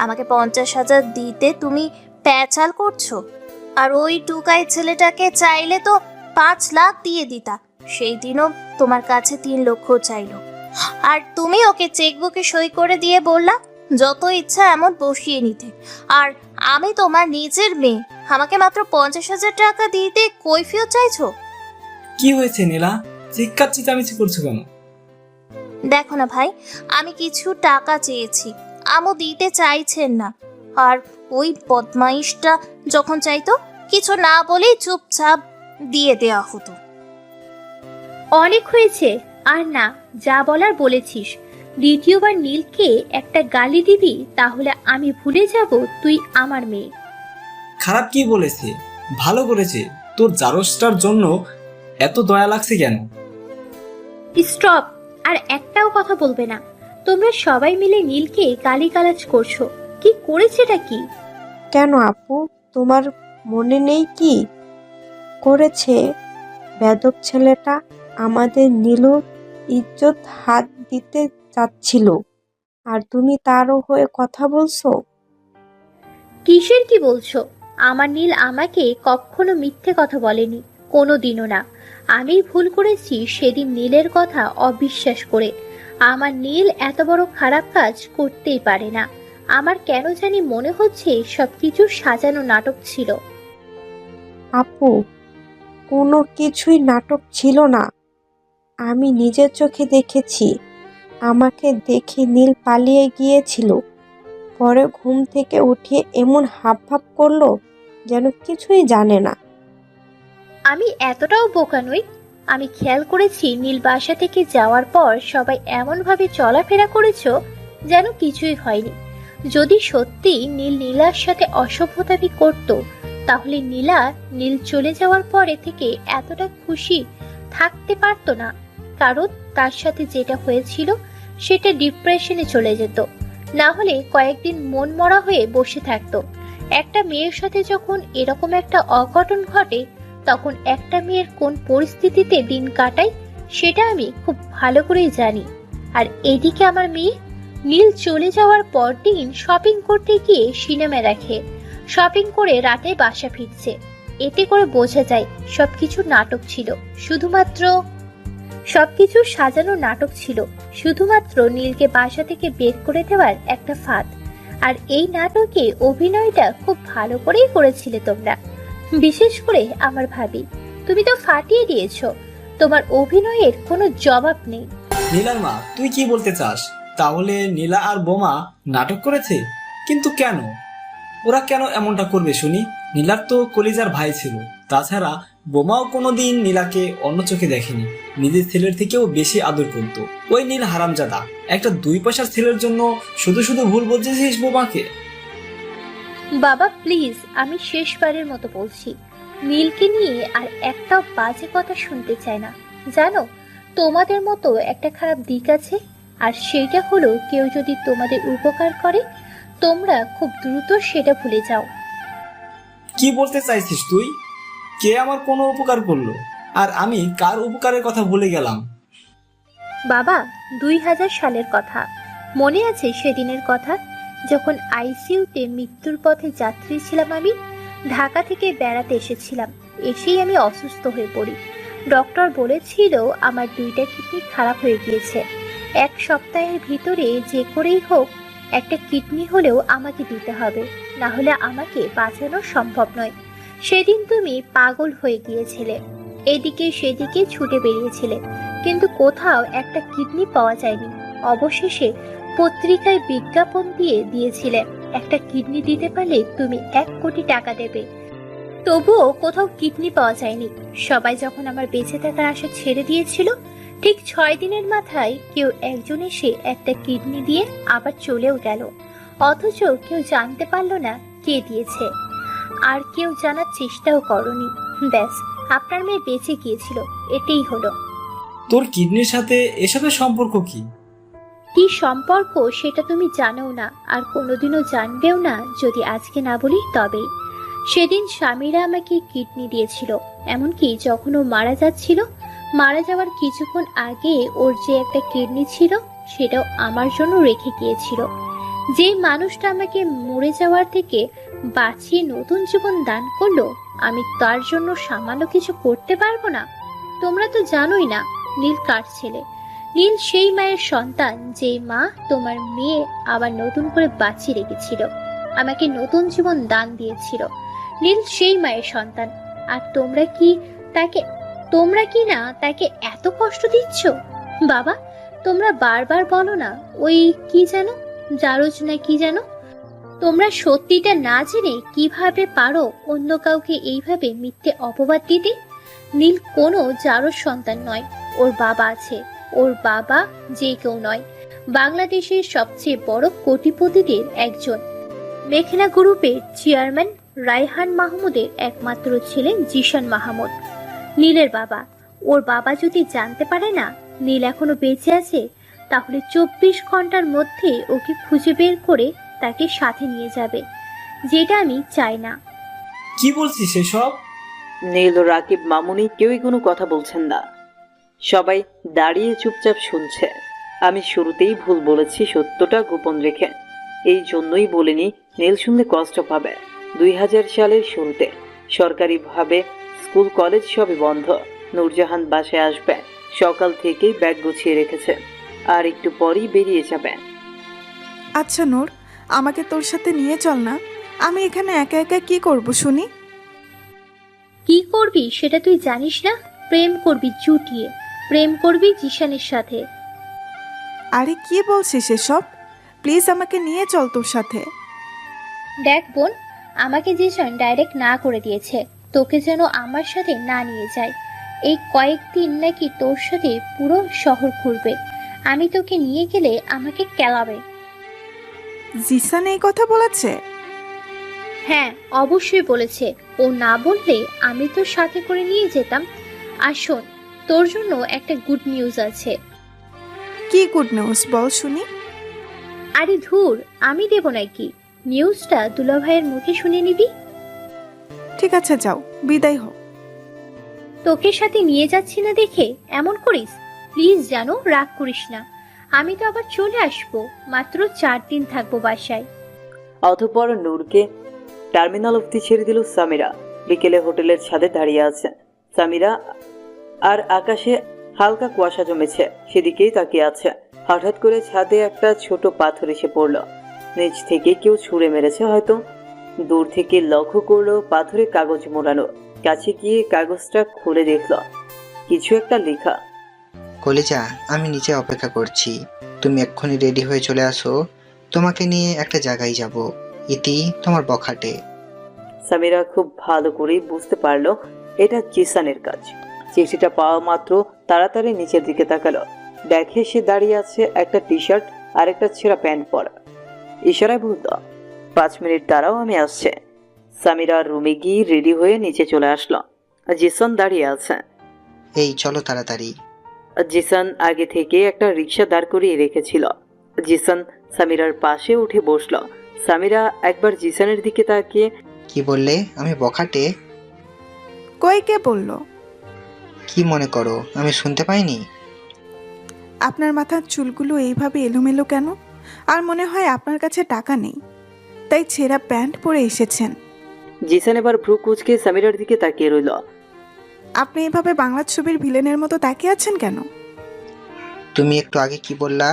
আমাকে 50,000 দিতে তুমি প্যাচাল করছো? আর ওই টুকাই ছেলেটাকে চাইলে তো 5 লাখ দিয়ে দিতা। সেই দিনও তোমার কাছে 3 লক্ষ চাইলো, আর তুমি ওকে চেকবুকে সই করে দিয়ে বললা যত ইচ্ছা এমন বসিয়ে নিতে। আর আমি তোমার নিজের মেয়ে, আমাকে মাত্র 50,000 টাকা দিতে কৈফিয়ত চাইছো? কি হয়েছে নীলা, চিৎকার চেঁচামেচি করছো কেন? দেখো না ভাই, আমি কিছু টাকা চেয়েছি, আমও দিতে চাইছেন না। আর ওই বদমাইশটা যখন চাইতো, কিছু না বলেই চুপচাপ দিয়ে দেওয়া হতো। অনেক হয়েছে, আর না, যা বলার বলেছিস। দ্বিতীয়বার নীলকে একটা গালি দিবি, তাহলে আমি ভুলে যাব তুই আমার মেয়ে। খারাপ কি বলেছে? ভালো করেছে। তোর জারসটার জন্য এত দয়া লাগছে কেন? স্টপ, আর একটাও কথা বলবে না। তোমরা সবাই মিলে নীলকে গালিগালাজ করছো। কি করেছেটা কি? কেন আপু, তোমার মনে নেই কি করেছে? বেদব ছেলেটা আমাদের নীলুর ইজ্জত হাত দিতে চাচ্ছিল, আর তুমি তারও হয়ে কথা বলছো? কিসের কি বলছো? আমার নীল আমাকে কখনো মিথ্যে কথা বলেনি, কোনো দিনও না। আমি ভুল করেছি সেদিন নীলের কথা অবিশ্বাস করে। আমার নীল এত বড় খারাপ কাজ করতেই পারে না। আমার কেন জানি মনে হচ্ছে সবকিছু সাজানো নাটক ছিল। আপু, কোনো কিছুই নাটক ছিল না। আমি নিজের চোখে দেখেছি। আমাকে দেখে নীল পালিয়ে গিয়েছিল, পরে ঘুম থেকে উঠিয়ে এমন হাবভাব করলো যেন কিছুই জানে না। আমি এতটাও বোকা নই। আমি খেয়াল করেছি নীল বাসা থেকে যাওয়ার পর সবাই এমনভাবে চলাফেরা করেছো যেন কিছুই হয়নি। যদি সত্যি নীল নীলার সাথে অসভ্যতামি করত, তাহলে নীল চলে যাওয়ার পরে থেকে এতটা খুশি থাকতে পারতো না। কারণ তার সাথে যেটা হয়েছিল সেটা ডিপ্রেশনে চলে যেত, না হলে কয়েকদিন মন মরা হয়ে বসে থাকতো। একটা মেয়ের সাথে যখন এরকম একটা অঘটন ঘটে, তখন একটা মেয়ের কোন পরিস্থিতিতে দিন কাটায় সেটা আমি খুব ভালো করেই জানি। আর এদিকে আমার মেয়ে নীল চলে যাওয়ার পর দিন শপিং করতে গিয়ে সিনেমা দেখে, শপিং করে রাতে বাসা ফিরছে। এতে করে বোঝা যায় সবকিছু নাটক ছিল, সবকিছু সাজানো নাটক ছিল, শুধুমাত্র নীলকে বাসা থেকে বের করে দেওয়ার একটা ফাঁদ। আর এই নাটকে অভিনয়টা খুব ভালো করেই করেছিলে তোমরা। বিশেষ করে আমার ভাবি। তুমি তো ফাটিয়ে দিয়েছো, তোমার অভিনয়ের কোনো জবাব নেই। নীলার মা, তুই কি বলতে চাস? তাহলে নীলা আর বোমা নাটক করেছে? কিন্তু কেন? ওরা কেন এমনটা করবে শুনি? নীলার তো কলিজার ভাই ছিল। তাছাড়া বোমাও কোনোদিন নীলাকে অন্য চোখে দেখেনি, নিজের ছেলের থেকেও বেশি আদর করতো। ওই নীল হারামজাদা একটা 2 পয়সার ছেলের জন্য শুধু শুধু ভুল বুঝেছিস বোমাকে। বাবা প্লিজ, আমি শেষবারের মতো বলছি, নীলকে নিয়ে আর একটাও বাজে কথা শুনতে চাই না। জানো, তোমাদের মতো একটা খারাপ দিক আছে, আর সেইটা হলো কেউ যদি তোমাদের উপকার করে তোমরা খুব দ্রুত সেটা ভুলে যাও। কি বলতে চাইছিস তুই? কে আমার কোনো উপকার করলো আর আমি কার উপকারের কথা ভুলে গেলাম? বাবা, 2000 সালের কথা মনে আছে? সেদিনের কথা যখন আইসিইউতে মৃত্যুর পথে যাত্রী ছিলাম। আমি ঢাকা থেকে বেড়াতে এসেছিলাম, এসেই আমি অসুস্থ হয়ে পড়ি। ডক্টর বলেছিল আমার 2টা কিডনি খারাপ হয়ে গিয়েছে। 1 সপ্তাহের ভিতরে যে করেই হোক একটা কিডনি হলেও আমাকে দিতে হবে, না হলে আমাকে বাঁচানো সম্ভব নয়। সেদিন তুমি পাগল হয়ে গিয়েছিলে, এদিকে সেদিকে ছুটে বেরিয়েছিলে, কিন্তু কোথাও একটা কিডনি পাওয়া যায়নি। অবশেষে পত্রিকায় বিজ্ঞাপন দিয়েছিলে একটা কিডনি দিতে পারলে তুমি 1 কোটি টাকা দেবে। তবুও কোথাও কিডনি পাওয়া যায়নি। সবাই যখন আমার বেঁচে থাকার আশা ছেড়ে দিয়েছিল, ঠিক 6 দিনের মাথায় কেউ একজন এসে একটা কিডনি দিয়ে আবার চলেও গেল, অথচ কেউ জানতে পারলো না কে দিয়েছে, আর কেউ জানার চেষ্টাও করনি। ব্যাস, আপনার মেয়ে বেঁচে গিয়েছিল, এটাই হলো। তোর কিডনির সাথে এসবের সম্পর্ক কি? কি সম্পর্ক সেটা তুমি জানোও না, আর কোনোদিনও জানবেও না যদি আজকে না বলি তবে। সেদিন স্বামীরা আমাকে কিডনি দিয়েছিল, এমনকি যখন ও মারা যাচ্ছিল, মারা যাওয়ার কিছুক্ষণ আগে ওর যে একটা কিডনি ছিল সেটাও আমার জন্য রেখে গিয়েছিল। যে মানুষটা আমাকে মরে যাওয়ার থেকে বাঁচিয়ে নতুন জীবন দান করলো, আমি তার জন্য সামান্য কিছু করতে পারবো না? তোমরা তো জানোই না নীল কার ছেলে। নীল সেই মায়ের সন্তান যে মা তোমার মেয়ে আবার নতুন করে বাঁচিয়ে রেখেছিল, আমাকে নতুন জীবন দান দিয়েছিল। নীল সেই মায়ের সন্তান, আর তোমরা কি না তাকে এত কষ্ট দিচ্ছ? বাবা, তোমরা বারবার বলো না ওই কি যেন জারজ না কি যেন। তোমরা সত্যিটা না জেনে কিভাবে পারো অন্য কাউকে এইভাবে মিথ্যে অপবাদ দিতে? নীল কোনো জারজ সন্তান নয়, ওর বাবা আছে। ওর বাবা যে কেউ নয়, বাংলাদেশের সবচেয়ে বড় কোটিপতিদের একজন। মেঘনা গ্রুপের চেয়ারম্যান রায়হান মাহমুদের একমাত্র ছেলে জিশান মাহমুদ নীলের বাবা। ওর বাবা যদি জানতে পারে না নীল এখনো বেঁচে আছে, তাহলে 24 ঘন্টার মধ্যে ওকে খুঁজে বের করে তাকে সাথে নিয়ে যাবে, যেটা আমি চাই না। কি বলছিস এসব? নীল ও রাকিব মামুনি কেউই কোনো কথা বলছেন না, সবাই দাঁড়িয়ে চুপচাপ শুনছে। আমি শুরুতেই ভুল বলেছি সত্যটা গোপন রেখে, এই জন্যই বলিনি নীল শুনলে কষ্ট পাবে। 2000 সালের শুরুতে সরকারিভাবে স্কুল কলেজ সবই বন্ধ। নূরজাহান বাসায় আসবে, সকাল থেকেই ব্যাগ গুছিয়ে রেখেছে, আর একটু পরেই বেরিয়ে যাবে। আচ্ছা নূর, আমাকে তোর সাথে নিয়ে চল না। আমি এখানে একা একা কি করব শুনি? কি করবি সেটা তুই জানিস না? প্রেম করবি চুটিয়ে, প্রেম করবি জিশানের সাথে। আরে কি বলছিস এসব? প্লিজ আমাকে নিয়ে চল তোর সাথে। দেখ বোন, আমাকে জিশান ডাইরেক্ট না করে দিয়েছে তোকে যেন আমার সাথে না নিয়ে যায়। এই কয়েকদিন নাকি তোর সাথে পুরো শহর ঘুরবে, আমি তোকে নিয়ে গেলে আমাকে কেলাবে। জিসান এই কথা বলেছে? হ্যাঁ, অবশ্যই বলেছে। ও না বললে আমি তোর সাথে করে নিয়ে যেতাম। আর শোন, তোর জন্য একটা গুড নিউজ আছে। কি গুড নিউজ বল শুনি। আরে ধুর, আমি দেব নাকি? নিউজটা দুলাভাইয়ের মুখে শুনে নিবি। ঠিক আছে যাও, বিদায় হও। তোকে সাথে নিয়ে যাচ্ছি না দেখে এমন করিস? প্লিজ জানো, রাগ করিস না। আমি তো আবার চলে আসবো, মাত্র 4 দিন থাকবো বাসায়। অতঃপর নূরকে টার্মিনাল অবধি ছেড়ে দিল সামিরা। বিকেলে হোটেলের ছাদে দাঁড়িয়ে আছে সামিরা, আর আকাশে হালকা কুয়াশা জমেছে, সেদিকেই তাকিয়ে আছে। হঠাৎ করে ছাদে একটা ছোট পাথর এসে পড়ল। নিচ থেকে কেউ ছুঁড়ে মেরেছে হয়তো। দূর থেকে লক্ষ্য করলো পাথরে কাগজ মোড়ানো। কাছে গিয়ে কাগজটা খুলে দেখলো কিছু একটা লেখা। কলিজা, আমি নিচে অপেক্ষা করছি, তুমি এক্ষুনি রেডি হয়ে চলে আসো, তোমাকে নিয়ে একটা জায়গায় যাব, ইতি তোমার বখাটে। সামিরা খুব ভালো করেই বুঝতে পারলো এটা জিসানের কাজ। চিঠিটা পাওয়া মাত্র তাড়াতাড়ি নিচের দিকে তাকালো। দেখে সে দাঁড়িয়ে আছে একটা টি শার্ট আর একটা ছেঁড়া প্যান্ট পরা। ইশারায় বলল, 5 মিনিট দাঁড়াও, আমি আসছে। সামিরা রুমে গিয়ে রেডি হয়ে নিচে চলে আসলো। জিসান দাঁড়িয়ে আছে। এই চলো তাড়াতাড়ি। জিসান আগে থেকে একটা রিক্সা দাঁড় করিয়ে রেখেছিল। জিসান সামিরার পাশে উঠে বসলো। সামিরা একবার জিসানের দিকে তাকিয়ে, কি বললে, আমি বখাটে? কই, কে বলল? কি মনে করো আমি শুনতে পাইনি? আপনার মাথার চুলগুলো এইভাবে এলোমেলো কেন? আর মনে হয় আপনার কাছে টাকা নেই, তাই ছেঁড়া প্যান্ট পরে এসেছেন। জিসান এবার ভ্রু কুঁচকে সামিরার দিকে তাকিয়ে রইল। আপনি এভাবে বাংলা ছবির ভিলেনের মতো তাকিয়ে আছেন কেন? তুমি একটু আগে কি বললা?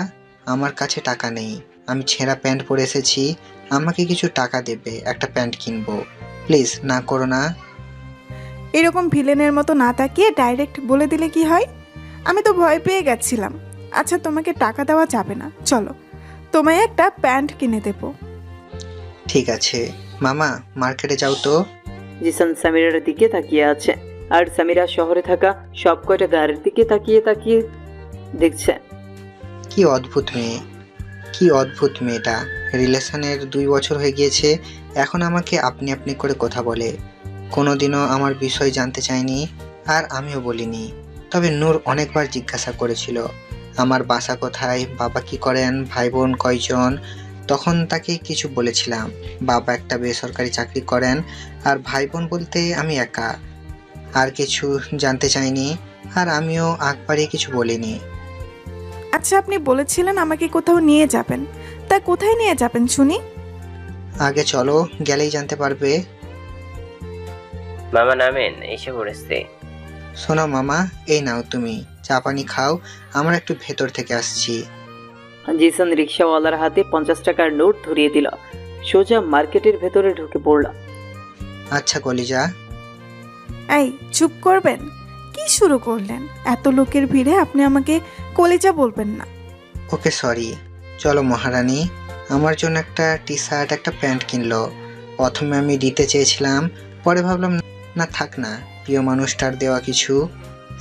আমার কাছে টাকা নেই, আমি ছেঁড়া প্যান্ট পরে এসেছি, আমাকে কিছু টাকা দেবে, একটা প্যান্ট কিনবো, প্লিজ না করো না। এরকম ভিলেনের মতো না তাকিয়ে ডাইরেক্ট বলে দিলে কি হয়? আমি তো ভয় পেয়ে গেছিলাম। আচ্ছা, তোমাকে টাকা দেওয়া যাবে না, চলো তোমায় একটা প্যান্ট কিনে দেবো। ঠিক আছে মামা, মার্কেটে যাও তো। জিসান সামিরার দিকে তাকিয়ে আছে, আর সামিরা শহরে থাকা সব কয়টা গাড়ির দিকে তাকিয়ে তাকিয়ে দেখছে। কি অদ্ভুত মেয়ে, কি অদ্ভুত মেয়েটা। রিলেশনের 2 বছর হয়ে গিয়েছে, এখন আমাকে আপনি আপনি করে কথা বলে। কোনোদিনও আমার বিষয় জানতে চায়নি, আর আমিও বলিনি। তবে নূর অনেকবার জিজ্ঞাসা করেছিল আমার বাসা কোথায়, বাবা কি করেন, ভাই বোন কয়জন। তখন তাকে কিছু বলেছিলাম, বাবা একটা বেসরকারি চাকরি করেন, আর ভাই বোন বলতে আমি একা। আর কিছু জানতে চাইনি, আর আমিও আগবাড়িয়ে কিছু বলিনি। আচ্ছা, আপনি বলেছিলেন আমাকে কোথাও নিয়ে যাবেন, তা কোথায় নিয়ে যাবেন শুনি? আগে চলো, গেলেই জানতে পারবে। মামা নামেন, এসে পড়েছে। শোনো মামা, এই নাও তুমি চা পানি খাও, আমরা একটু ভেতর থেকে আসছি। জিসান রিক্সাওয়ালার হাতে 50 টাকার নোট ধরিয়ে দিল। সোজা মার্কেটের ভেতরে ঢুকে পড়ল। আচ্ছা কলিজা। এই চুপ করবেন? কি শুরু করলেন? এত লোকের ভিড়ে আপনি আমাকে কলিজা বলবেন না। ওকে সরি। চলো মহারানী, আমার জন্য একটা টি শার্ট একটা প্যান্ট কিনলো। প্রথমে আমি দিতে চেয়েছিলাম, পরে ভাবলাম না থাক না, প্রিয় মানুষটার দেওয়া কিছু।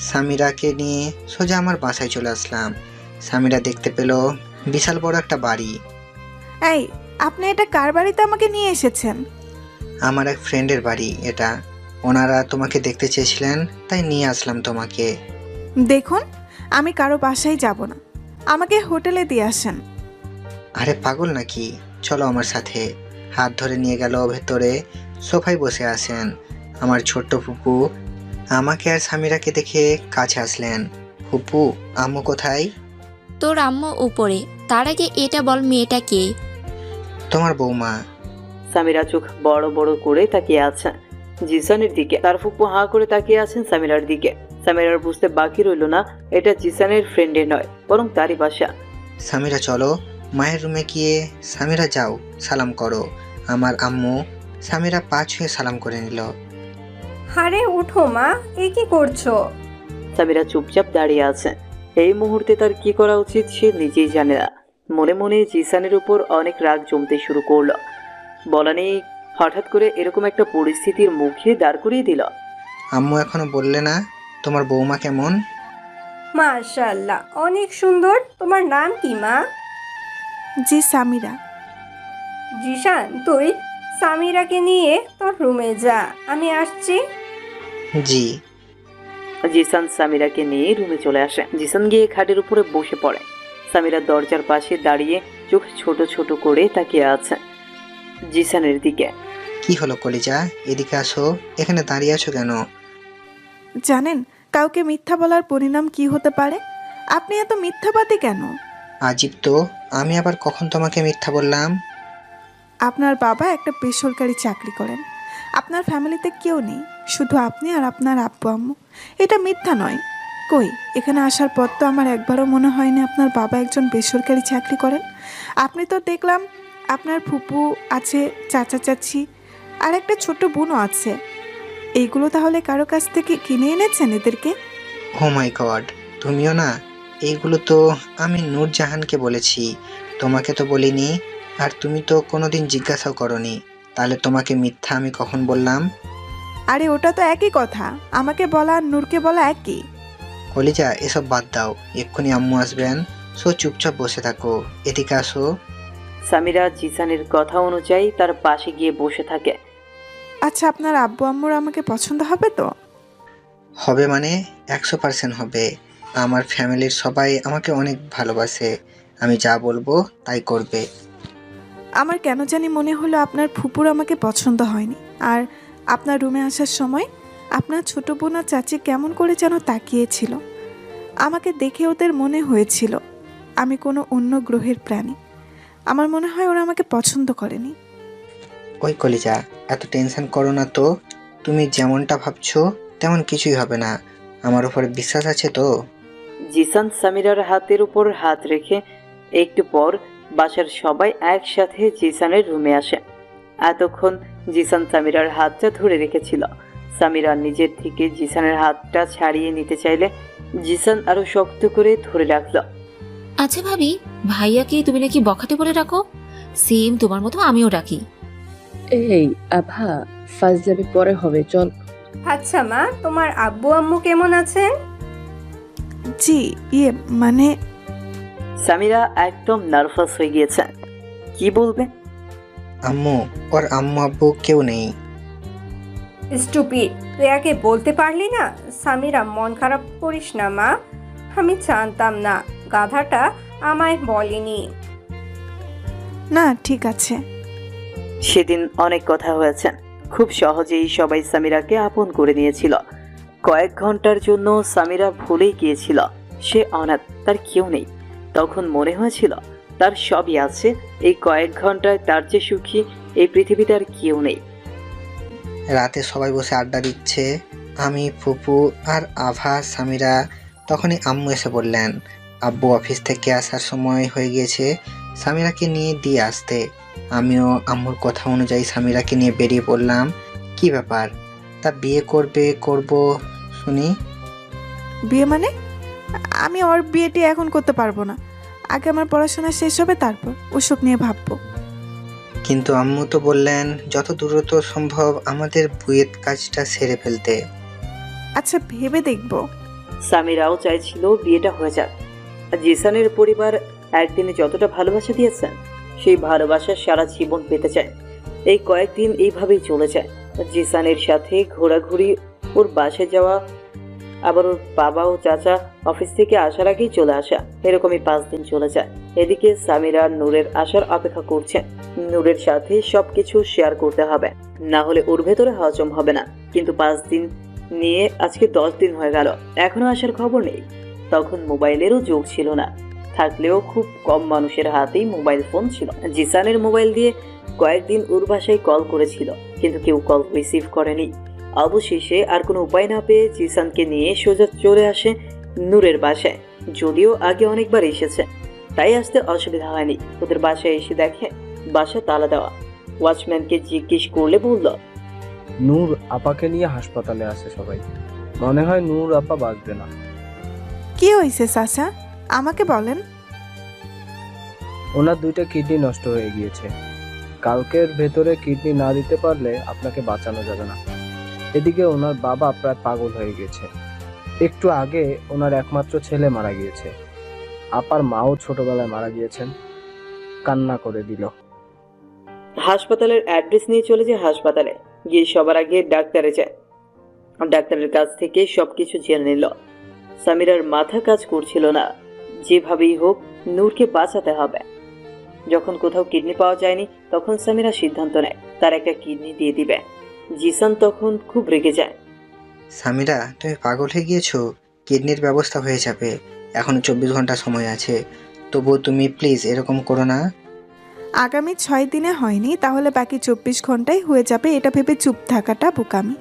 সামিরাকে নিয়ে সোজা আমার বাসায় চলে আসলাম। সামিরা দেখতে পেল বিশাল বড় একটা বাড়ি। এই, আপনি এটা কার বাড়িতে আমাকে নিয়ে এসেছেন? আমার এক ফ্রেন্ডের বাড়ি এটা, ওনারা তোমাকে দেখতে চেয়েছিলেন, তাই নিয়ে আসলাম তোমাকে। দেখুন, আমি কারো বাসায় যাব না, আমাকে হোটেলে দিয়ে আসেন। আরে পাগল নাকি, চলো আমার সাথে। হাত ধরে নিয়ে গেল ভেতরে। সোফায় বসে আছেন আমার ছোট্ট ফুপু। আমাকে আর সামিরাকে দেখে কাছে আসলেন। ফুপু, আম্মু কোথায়? তোর আম্মু উপরে। তার আগে এটা বল, মেয়েটা কে? তোমার বৌমা। সামিরা চোখ বড় বড় করে তাকিয়ে আছে জিসানের দিকে। তার ফুপু হাঁ করে তাকিয়ে আছেন সামিরার দিকে। সামিরার বুঝতে বাকি রইল না এটা জিসানের ফ্রেন্ডের নয়, বরং তারই বাসা। সামিরা চলো মায়ের রুমে গিয়ে, সামিরা যাও সালাম করো আমার আম্মু। সামিরা পা ছুঁয়ে সালাম করে নিল। আরে উঠো মা, এ কি করছো? সামিরা চুপচাপ দাঁড়িয়ে আছে। এই মুহূর্তে তার কি করা উচিত সে নিজেই জানে না। মনে মনে জিসানের উপর অনেক রাগ জমতে শুরু করলো। বলা নেই হঠাৎ করে এরকম একটা পরিস্থিতির মুখে দাঁড় করিয়ে দিল। আম্মু এখনো বললে না তোমার বৌমা কেমন? মাশাআল্লাহ, অনেক সুন্দর। তোমার নাম কি মা? জি সামিরা। জিসান, তুই সামিরাকে নিয়ে তোর রুমে যা, আমি আসছি। জি। জিসান সামিরাকে নিয়ে রুমে চলে আসে। জিসান গিয়ে খাটের উপরে বসে পড়ে। সামিরা দরজার পাশে দাঁড়িয়ে চোখ ছোট ছোট করে তাকিয়ে আছে জিসানের দিকে। কি হলো কলিজা, এদিকে আসো। এখানে দাঁড়িয়ে আছো কেন? জানেন কাউকে মিথ্যা বলার পরিণাম কি হতে পারে? আপনি এত মিথ্যাবাদী কেন? আজীব তো, আমি আবার কখন তোমাকে মিথ্যা বললাম? আপনার বাবা একটা বেসরকারি চাকরি করেন, আপনার ফ্যামিলিতে কেউ নেই, শুধু আপনি আর আপনার আব্বু আম্মু। এটা মিথ্যা নয়। কই, এখানে আসার পর তো আমার একবারও মনে হয়নি আপনার বাবা একজন বেসরকারি চাকরি করেন। আপনি তো দেখলাম আপনার ফুপু আছে, চাচা চাচি, আর একটা ছোট বোনও আছে। এইগুলো তাহলে কারো কাছ থেকে কিনে এনেছেন এদেরকে? ও মাই গড, তুমিও না? এইগুলো তো আমি নূরজাহানকে বলেছি, তোমাকে তো বলিনি। আর তুমি তো কোনোদিন জিজ্ঞাসাও করনি, তাহলে তোমাকে মিথ্যা আমি কখন বললাম? আরে ওটা তো একই কথা, আমাকে বলা আর নূরকে বলা একই। কলিজা, এসব বাদ দাও, এক্ষুনি আম্মু আসবেন। সো চুপচাপ বসে থাকো, এদিকে আসো। সামিরা জিসানের কথা অনুযায়ী তার পাশে গিয়ে বসে থাকে। আচ্ছা, আপনার আব্বু আম্মুর আমাকে পছন্দ হবে তো? হবে মানে 100% হবে। আমার ফ্যামিলির সবাই আমাকে অনেক ভালোবাসে, আমি যা বলবো তাই করবে। আমার কেন জানি মনে হলো আপনার ফুপুর আমাকে পছন্দ হয়নি। আর আপনার রুমে আসার সময় আপনার ছোট বোন আর চাচি কেমন করে যেন তাকিয়েছিল। আমাকে দেখে ওদের মনে হয়েছিল আমি কোনো অন্য গ্রহের প্রাণী। আমার মনে হয় ওরা আমাকে পছন্দ করেনি। ওই কলিজা, এত টেনশন করো না তো। তুমি যেমনটা ভাবছো তেমন কিছুই হবে না, আমার উপরে বিশ্বাস আছে তো। জিসান সামিরার হাতের উপর হাত রেখে একটু পর বাসার সবাই একসাথে জিসানের রুমে আসে। এতক্ষণ জিসান সামিরার হাতটা ধরে রেখেছিল। সামিরা নিজের থেকে জিসানের হাতটা ছাড়িয়ে নিতে চাইলে জিসান আরো শক্ত করে ধরে রাখল। আচ্ছা ভাবি, ভাইয়াকে তুমি নাকি বখাটে বলে রাখো? সেম তোমার মতো আমিও রাখি। এই আভা, ফাজলামি পরে হবে, চল। আচ্ছা মা, তোমার আব্বু আম্মু কেমন আছেন? জি, মানে সামিরা একদম নার্ভাস হয়ে গিয়েছে, কি বলবে। আম্মু, ওর আম্মু আব্বু কেউ নেই। স্টুপিড, তুই আগে বলতে পারলি না? সামিরা, মন খারাপ করিস না মা, আমি জানতাম না, গাধাটা আমায় বলেনি। না, ঠিক আছে। সেদিন অনেক কথা হয়েছে, খুব সহজেই সবাই সামিরাকে আপন করে নিয়েছিল। কয়েক ঘন্টার জন্য সামিরা ভুলেই গিয়েছিল সে অনাথ, তার কেউ নেই। তখন মনে হয়েছিল তার সবই আছে। এই কয়েক ঘন্টায় তার যে সুখী এই পৃথিবীতে আর কেউ নেই। রাতে সবাই বসে আড্ডা দিচ্ছে, আমি, ফুপু আর আভা, সামিরা। তখনই আম্মু এসে বললেন আব্বু অফিস থেকে আসার সময় হয়ে গিয়েছে, সামিরাকে নিয়ে দিয়ে আসতে। আমিও আম্মুর কথা অনুযায়ী সামিরাকে নিয়ে বেরিয়ে পড়লাম। কি ব্যাপার, তা বিয়ে করব শুনি? বিয়ে মানে? আমি ওর বিয়েটি এখন করতে পারবো না, আগে আমার পড়াশোনা শেষ হবে, তারপর ওসব নিয়ে ভাববো। কিন্তু আম্মু তো বললেন যত দ্রুত সম্ভব আমাদের বিয়ের কাজটা সেরে ফেলতে। আচ্ছা, ভেবে দেখবো। সামিরাও চাইছিল বিয়েটা হয়ে যাক। জিসানের পরিবার একদিনে যতটা ভালোবাসা দিয়েছেন সেই ভালোবাসা সারা জীবন পেতে চায়। এই কয়েকদিন এইভাবেই চলে যায়। জিসানের সাথে ঘোরাঘুরি, ওর বাসে যাওয়া, আবার ওর বাবা ও চাচা অফিস থেকে আসার আগেই চলে আসা, এরকমই 5 দিন চলে যায়। এদিকে সামিরা নূরের আসার অপেক্ষা করছে। নূরের সাথে সবকিছু শেয়ার করতে হবে, না হলে ওর ভেতরে হজম হবে না। কিন্তু 5 দিন নিয়ে আজকে 10 দিন হয়ে গেল, এখনো আসার খবর নেই। তখন মোবাইলেরও যোগ ছিল না, থাকলেও খুব কম মানুষের হাতেই মোবাইল ফোন ছিল। জিসানের মোবাইল দিয়ে কয়েকদিন ওর বাসায় কল করেছিল, কিন্তু কেউ কল রিসিভ করেনি। অবশেষে আর কোনো উপায় না পেয়ে জিসানকে নিয়ে সোজা চলে আসে নূরের বাসায়। যদিও আগে অনেকবার এসেছে, তাই আসতে অসুবিধা হয়নি। ওদের বাসায় এসে দেখে বাসা তালা দেওয়া। ওয়াচম্যানকে জিজ্ঞেস করলে বলল, নূর আপাকে নিয়ে হাসপাতালে আছে সবাই, মনে হয় নূর আপা বাঁচবে না। কি হয়েছে চাচা, আমাকে বলেন। ওনার 2টা কিডনি নষ্ট হয়ে গিয়েছে, কালকের ভেতরে কিডনি না দিতে পারলে আপনাকে বাঁচানো যাবে না। এদিকে ওনার বাবা প্রায় পাগল হয়ে গেছে, একটু আগে ওনার একমাত্র ছেলে মারা গিয়েছে। আপার মাও ছোটবেলায় মারা গিয়েছেন। কান্না করে দিল। হাসপাতালের অ্যাড্রেস নিয়ে চলে যায় হাসপাতালে। গিয়ে সবার আগে ডাক্তারে যায়। ডাক্তারের কাছ থেকে সবকিছু জেনে নিল। সামিরার মাথা কাজ করছিল না, যেভাবেই হোক নূরকে বাঁচাতে হবে। যখন কোথাও কিডনি পাওয়া যায়নি তখন সামিরা সিদ্ধান্ত নেয় তার একটা কিডনি দিয়ে দিবে। জিসান তখন খুব রেগে যায়। সামিরা, তুমি পাগল হয়ে গিয়েছো, কিডনির ব্যবস্থা হয়ে যাবে, এখনো 24 ঘন্টা সময় আছে। তবুও তুমি প্লিজ এরকম করো না। আগামী 6 দিনে হয়নি, তাহলে বাকি 24 ঘন্টায় হয়ে যাবে, এটা ভেবে চুপ থাকাটা বোকামি।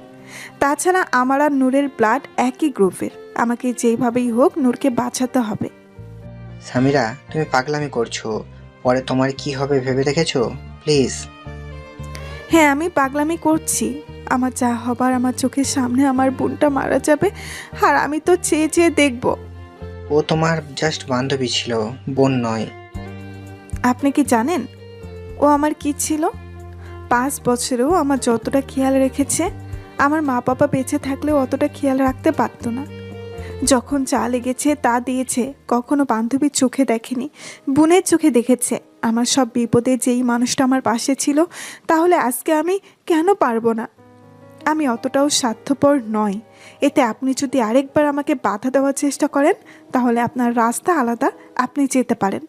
তাছাড়া আমার আর নূরের ব্লাড একই গ্রুপের, আমাকে যেইভাবেই হোক নূরকে বাঁচাতে হবে। সামিরা, তুমি পাগলামি করছো, পরে তোমার কি হবে ভেবে দেখেছো? প্লিজ। হ্যাঁ, আমি পাগলামি করছি। আমার যা হবার আমার চোখের সামনে আমার বোনটা মারা যাবে, আর আমি তো চেয়ে চেয়ে দেখব। ও তোমার জাস্ট বান্ধবী ছিল, বোন নয়। আপনি কি জানেন ও আমার কি ছিল? 5 বছরেও আমার যতটা খেয়াল রেখেছে, আমার মা বাবা বেঁচে থাকলেও অতটা খেয়াল রাখতে পারতো না। যখন যা লেগেছে তা দিয়েছে, কখনো বান্ধবীর চোখে দেখেনি, বোনের চোখে দেখেছে। আমার সব বিপদে যেই মানুষটা আমার পাশে ছিল, তাহলে আজকে আমি কেন পারবো না? আমি অতটাও স্বার্থপর নয়। এতে আপনি যদি আরেকবার আমাকে বাধা দেওয়ার চেষ্টা করেন, তাহলে আপনার রাস্তা আলাদা, আপনি যেতে পারেন।